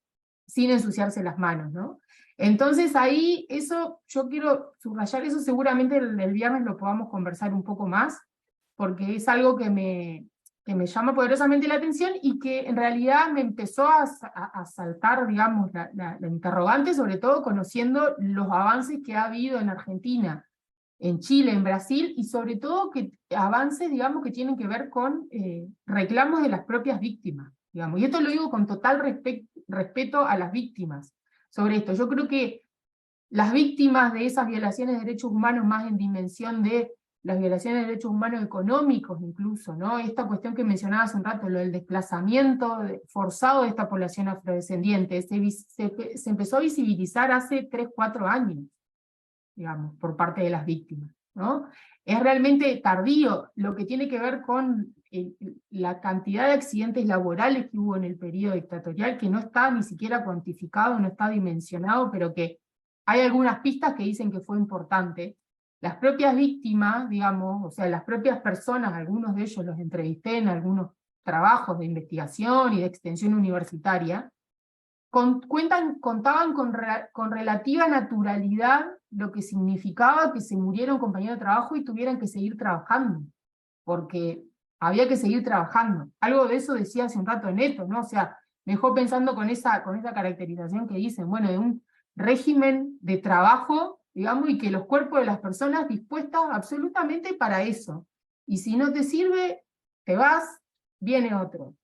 Speaker 4: sin ensuciarse las manos, ¿no? Entonces ahí, eso, yo quiero subrayar eso, seguramente el viernes lo podamos conversar un poco más, porque es algo que me llama poderosamente la atención y que en realidad me empezó a saltar, digamos, la interrogante, sobre todo conociendo los avances que ha habido en Argentina, en Chile, en Brasil, y sobre todo que avances, digamos, que tienen que ver con reclamos de las propias víctimas, digamos. Y esto lo digo con total respeto a las víctimas sobre esto. Yo creo que las víctimas de esas violaciones de derechos humanos, más en dimensión de las violaciones de derechos humanos económicos incluso, ¿no? Esta cuestión que mencionaba hace un rato, lo del desplazamiento forzado de esta población afrodescendiente, se empezó a visibilizar hace 3, 4 años, digamos, por parte de las víctimas, ¿no? Es realmente tardío, lo que tiene que ver con la cantidad de accidentes laborales que hubo en el periodo dictatorial, que no está ni siquiera cuantificado, no está dimensionado, pero que hay algunas pistas que dicen que fue importante. Las propias víctimas, digamos, o sea, las propias personas, algunos de ellos los entrevisté en algunos trabajos de investigación y de extensión universitaria, contaban con relativa naturalidad lo que significaba que se muriera un compañero de trabajo y tuvieran que seguir trabajando, porque había que seguir trabajando. Algo de eso decía hace un rato Neto, ¿no? O sea, me dejó pensando con esa caracterización que dicen, bueno, de un régimen de trabajo, digamos, y que los cuerpos de las personas dispuestas absolutamente para eso. Y si no te sirve, te vas, viene otro.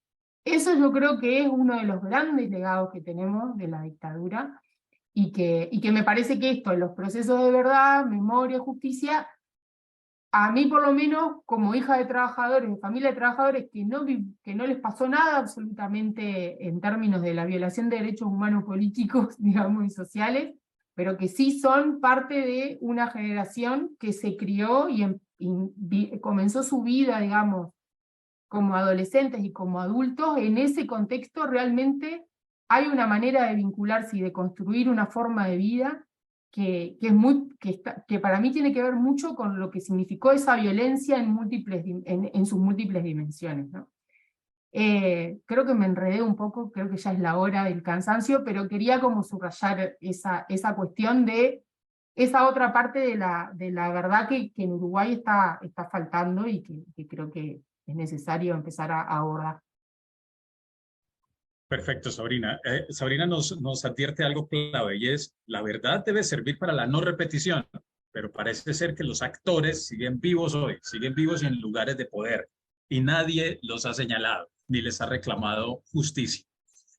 Speaker 4: Eso yo creo que es uno de los grandes legados que tenemos de la dictadura, y que me parece que esto, los procesos de verdad, memoria, justicia, a mí por lo menos, como hija de trabajadores, de familia de trabajadores, que no les pasó nada absolutamente en términos de la violación de derechos humanos políticos, digamos, y sociales, pero que sí son parte de una generación que se crió y comenzó su vida, digamos, como adolescentes y como adultos. En ese contexto realmente hay una manera de vincularse y de construir una forma de vida que para mí tiene que ver mucho con lo que significó esa violencia en sus múltiples dimensiones, ¿no? Creo que me enredé un poco, creo que ya es la hora del cansancio, pero quería como subrayar esa cuestión de esa otra parte de la verdad que en Uruguay está faltando y que creo que es necesario empezar a abordar.
Speaker 1: Perfecto, Sabrina. Sabrina nos advierte algo clave y es, la verdad debe servir para la no repetición, pero parece ser que los actores siguen vivos hoy, siguen vivos en lugares de poder y nadie los ha señalado ni les ha reclamado justicia.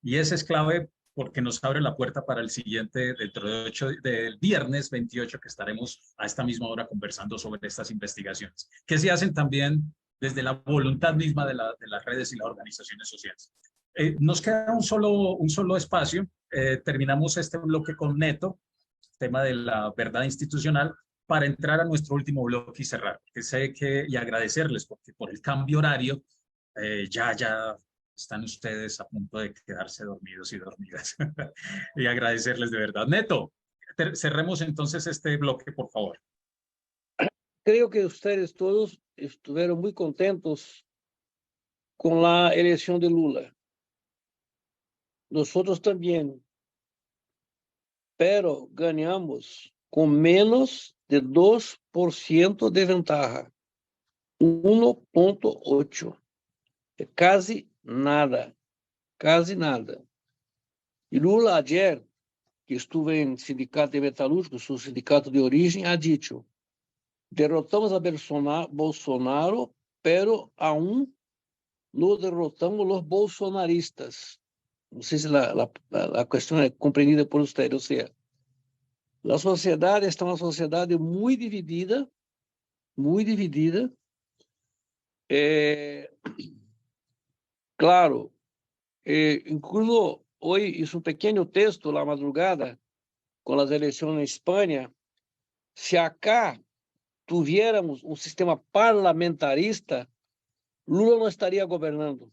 Speaker 1: Y esa es clave porque nos abre la puerta para el siguiente, dentro de del viernes 28, que estaremos a esta misma hora conversando sobre estas investigaciones, que se hacen también desde la voluntad misma de las redes y las organizaciones sociales. Nos queda un solo espacio. Terminamos este bloque con Neto, tema de la verdad institucional, para entrar a nuestro último bloque y cerrar. Y agradecerles porque por el cambio horario ya están ustedes a punto de quedarse dormidos y dormidas. Y agradecerles de verdad. Neto, cerremos entonces este bloque, por favor.
Speaker 5: Creo que ustedes todos estuvieron muy contentos con la elección de Lula. Nosotros también, pero ganhamos com menos de 2% de ventaja, 1,8%. É quase nada, quase nada. E Lula, ayer, que estuve em sindicato de metalúrgicos, seu sindicato de origem, ha dicho, derrotamos a Bolsonaro, pero aún no derrotamos los bolsonaristas. Não sei se a questão é compreendida por vocês. Ou seja, a sociedade está uma sociedade muito dividida, muito dividida. Claro, incluso hoje hice um pequeno texto na madrugada com as eleições na Espanha. Se acá tuviéramos um sistema parlamentarista, Lula não estaria governando.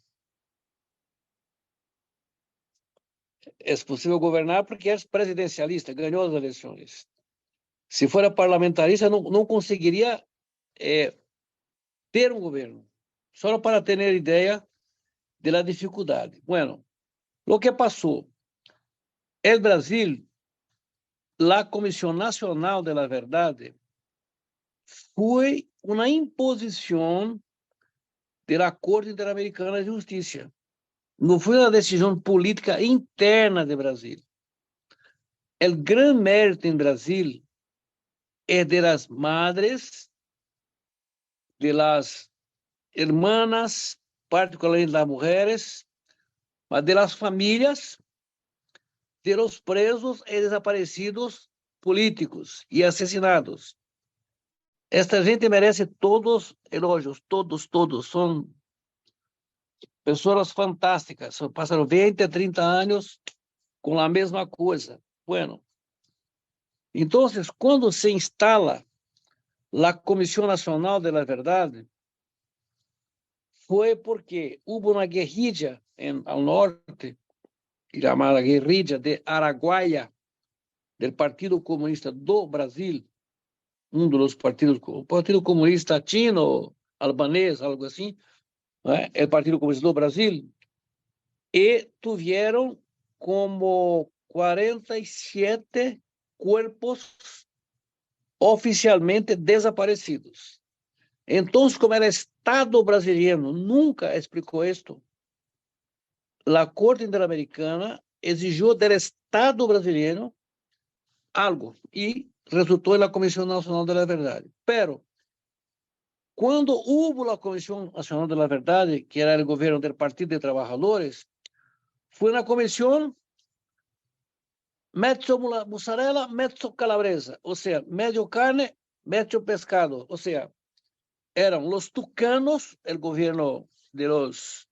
Speaker 5: É possível governar porque é presidencialista, ganhou as eleições. Se for parlamentarista, não conseguiria ter um governo. Só para ter ideia da dificuldade. Bueno, o que passou? El Brasil, a Comissão Nacional da Verdade, foi uma imposição da Corte Interamericana de Justiça. Não foi uma decisão política interna de Brasil. O grande mérito em Brasil é das madres, das hermanas, particularmente das mulheres, mas das famílias, de los presos e desaparecidos políticos e assassinados. Esta gente merece todos elogios, todos. São pessoas fantásticas. Passaram 20, 30 anos com a mesma coisa. Bueno, então, quando se instala a Comissão Nacional da Verdade, foi porque houve uma guerrilha ao norte, chamada guerrilha de Araguaia, do Partido Comunista do Brasil, dos partidos, o Partido Comunista chino, albanês, algo assim, o Partido Comunista do Brasil, e tiveram como 47 corpos oficialmente desaparecidos. Então, como o Estado brasileiro nunca explicou isto, a Corte Interamericana exigiu do Estado brasileiro algo e resultou na Comissão Nacional da Verdade. Pero, quando houve a Comissão Nacional da Verdade, que era o governo do Partido de Trabalhadores, foi na comissão mezzo mussarela, mezzo calabresa, ou seja, medio carne, medio pescado, ou seja, eram os tucanos, o governo de los,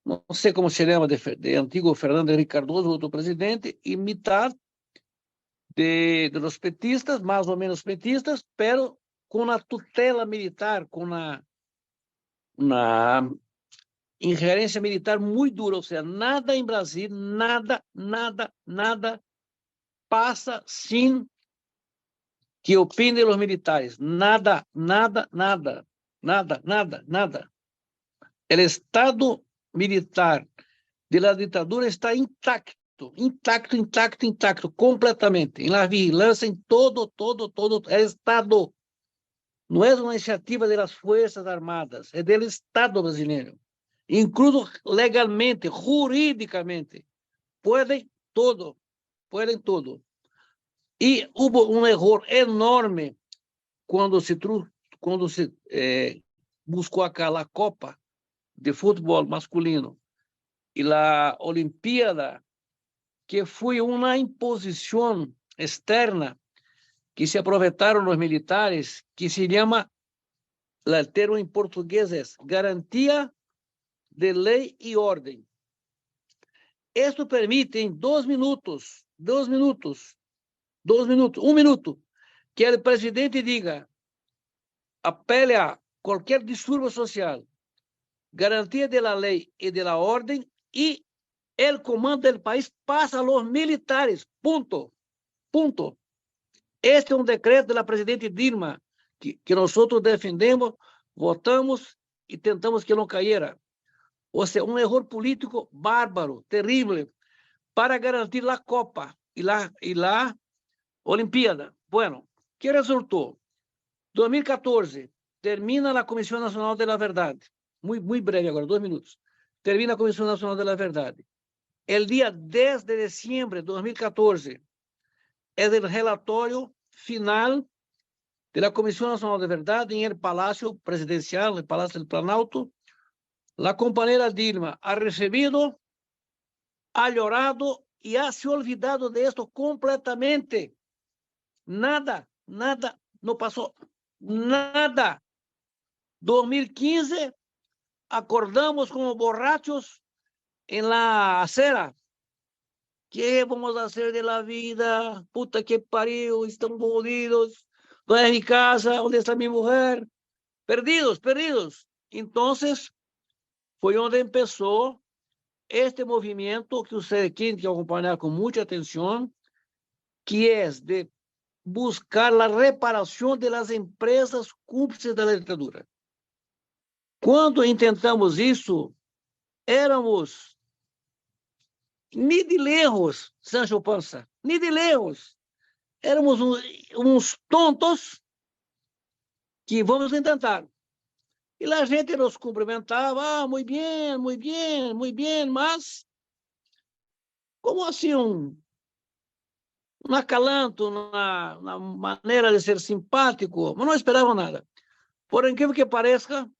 Speaker 5: não sei como se chama, de antigo Fernando Henrique Cardoso, outro presidente, e metade de los petistas, más o menos petistas, pero con la tutela militar, con una injerencia militar muy dura. O sea, nada en Brasil, nada pasa sin que opinen los militares. Nada. El Estado militar de la dictadura está intacto, completamente. En la vigilancia, en todo. El Estado no es una iniciativa de las Fuerzas Armadas, es del Estado brasileño. Incluso legalmente, jurídicamente, pueden todo. Y hubo un error enorme cuando se buscó acá la Copa de fútbol masculino y la Olimpíada, que fue una imposición externa que se aproveitaron los militares, que se llama, el término en portugués es garantía de ley y orden. Esto permite en 2 minutos, 1 minuto, que el presidente diga, apele a cualquier disturbio social, garantía de la ley y de la orden, y el comando del país pasa a los militares. Punto. Este es un decreto de la presidenta Dilma que nosotros defendemos, votamos y tentamos que no cayera. O sea, un error político bárbaro, terrible, para garantir la Copa y la Olimpíada. Bueno, ¿qué resultó? 2014, termina la Comisión Nacional de la Verdad. Muy breve agora, 2 minutos. Termina a Comissão Nacional da Verdade. El día 10 de diciembre de 2014 es el relatório final de la Comisión Nacional de Verdad en el Palacio Presidencial, el Palacio del Planalto. La compañera Dilma ha recibido, ha llorado y ha se olvidado de esto completamente. Nada, no pasó nada. 2015, acordamos como borrachos en la acera. ¿Qué vamos a hacer de la vida? Puta que pariu, estamos jodidos. ¿Dónde es mi casa? ¿Dónde está mi mujer? Perdidos. Entonces, fue donde empezó este movimiento que ustedes tienen que acompañar con mucha atención, que es de buscar la reparación de las empresas cúmplices de la dictadura. Quando intentamos isso, éramos ni de lejos, Sancho Panza, ni de lejos. Éramos uns tontos que vamos tentar. E a gente nos cumprimentava, muito bem, mas como assim um acalanto, uma maneira de ser simpático, mas não esperavam nada. Por incrível que pareça,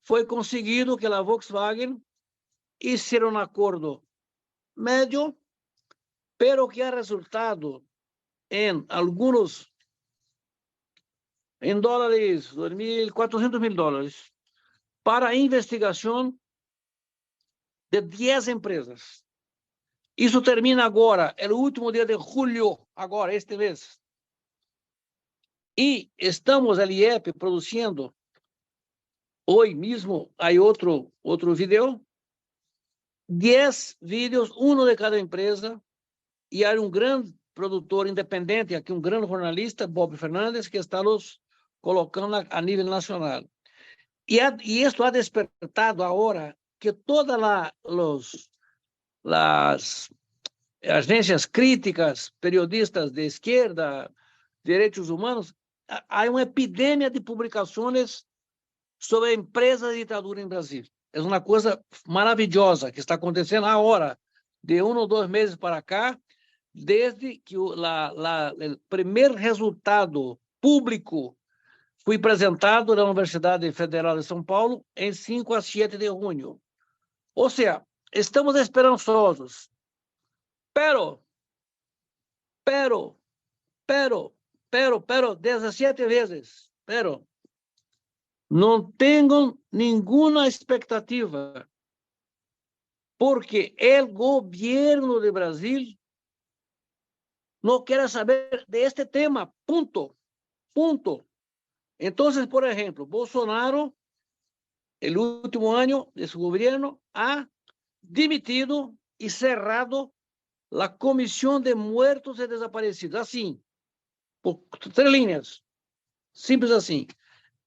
Speaker 5: foi conseguido que a Volkswagen hiciera um acordo médio, pero que ha resultado em alguns, em dólares, $400,000, para a investigação de 10 empresas. Isso termina agora, é o último dia de julho, agora, este mês. E estamos, a IEP, produzindo, hoje mesmo, há outro vídeo, 10 vídeos, um de cada empresa, e há um grande produtor independente, aqui um grande jornalista, Bob Fernandes, que está nos colocando a nível nacional. E isso ha despertado agora que todas as agências críticas, periodistas de esquerda, direitos humanos, há uma epidemia de publicações sobre a ditadura em Brasil. É uma coisa maravilhosa que está acontecendo agora, de 1 ou 2 meses para cá, desde que o primeiro resultado público foi apresentado na Universidade Federal de São Paulo em 5 a 7 de junho. Ou seja, estamos esperançosos, pero 17 vezes, não tenham nenhuma expectativa, porque o governo de Brasil no quiere saber de este tema, punto, punto. Entonces, por ejemplo, Bolsonaro, el último año de su gobierno, ha dimitido y cerrado la Comisión de Muertos y Desaparecidos, así, por 3 líneas, simples así.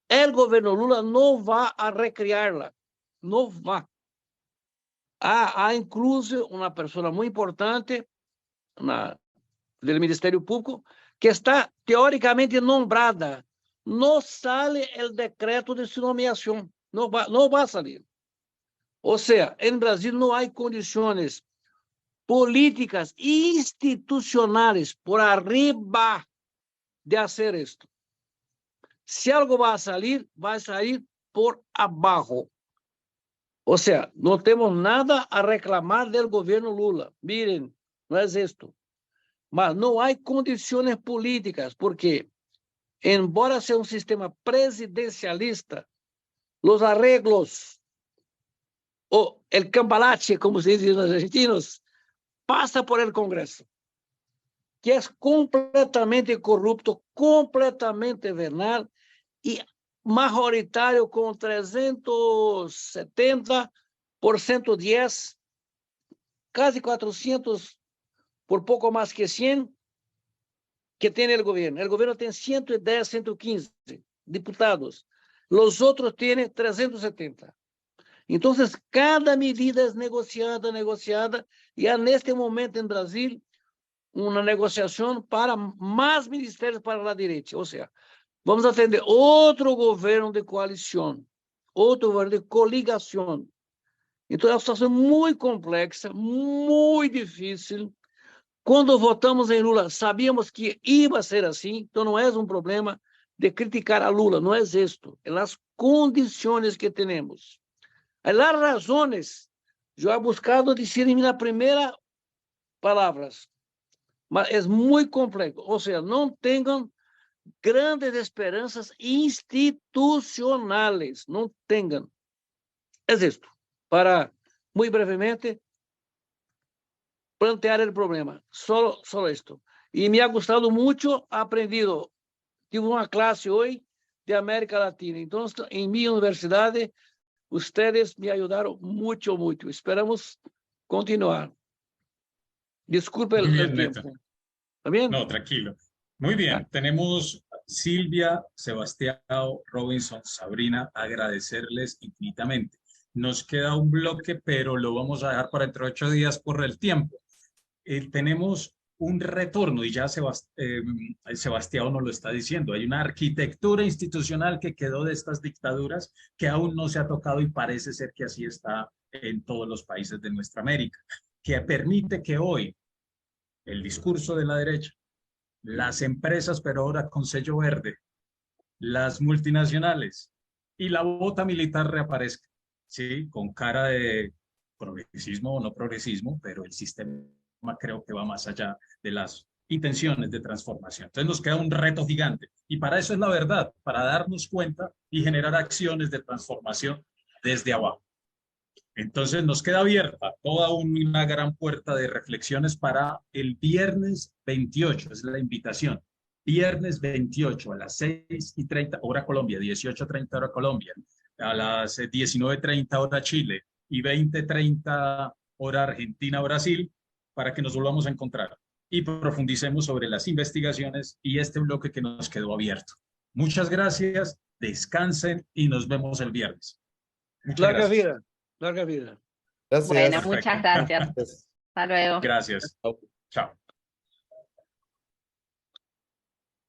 Speaker 5: El gobierno Lula no va a recrearla, no va. Há incluso uma pessoa muito importante do Ministério Público que está teoricamente nombrada. Não sale o decreto de sua nomeação. Não vai sair. Ou seja, em Brasil não há condições políticas e institucionais por arriba de fazer isto. Se algo vai sair por abaixo. Ou seja, não temos nada a reclamar do governo Lula. Miren, não é isto. Mas não há condições políticas, porque, embora seja um sistema presidencialista, os arreglos, o el cambalache, como se diz nos argentinos, passa por el Congresso, que é completamente corrupto, completamente venal e majoritário com 370 por 110, quase 400 por pouco mais que 100 que tem o governo. O governo tem 110, 115 diputados. Os outros têm 370. Então, cada medida é negociada, e há neste momento em Brasil uma negociação para mais ministérios para a direita. Ou seja, vamos atender outro governo de coalição, outro governo de coligação. Então, é uma situação muito complexa, muito difícil. Quando votamos em Lula, sabíamos que ia ser assim, então não é um problema de criticar a Lula, não é isto, é as condições que temos. As razões, eu he buscado dizer em minhas primeiras palavras, mas é muito complexo, ou seja, não tenham grandes esperanças institucionais, não tenham. É isto, para, muito brevemente, plantear o problema, só isto. E me ha gostado muito, aprendido, tive uma classe hoje de América Latina, então, em minha universidade, ustedes me ajudaram muito, muito. Esperamos continuar. Disculpe el tiempo. ¿Está bien?
Speaker 1: No, tranquilo. Muy bien. Tenemos Silvia, Sebastián, Robinson, Sabrina, agradecerles infinitamente. Nos queda un bloque, pero lo vamos a dejar para dentro de 8 días por el tiempo. Tenemos un retorno, y ya Sebastián nos lo está diciendo, hay una arquitectura institucional que quedó de estas dictaduras que aún no se ha tocado, y parece ser que así está en todos los países de nuestra América, que permite que hoy el discurso de la derecha, las empresas, pero ahora con sello verde, las multinacionales y la bota militar reaparezca, ¿sí? Con cara de progresismo o no progresismo, pero el sistema creo que va más allá de las intenciones de transformación. Entonces nos queda un reto gigante, y para eso es la verdad, para darnos cuenta y generar acciones de transformación desde abajo. Entonces nos queda abierta toda una gran puerta de reflexiones para el viernes 28, es la invitación. Viernes 28 a las 6:30 hora Colombia, 18:30 hora Colombia, a las 19:30 hora Chile y 20:30 hora Argentina, Brasil, para que nos volvamos a encontrar y profundicemos sobre las investigaciones y este bloque que nos quedó abierto. Muchas gracias, descansen y nos vemos el viernes.
Speaker 5: Larga vida, larga vida.
Speaker 3: Gracias.
Speaker 2: Bueno, muchas gracias. Hasta luego.
Speaker 1: Gracias. Chao.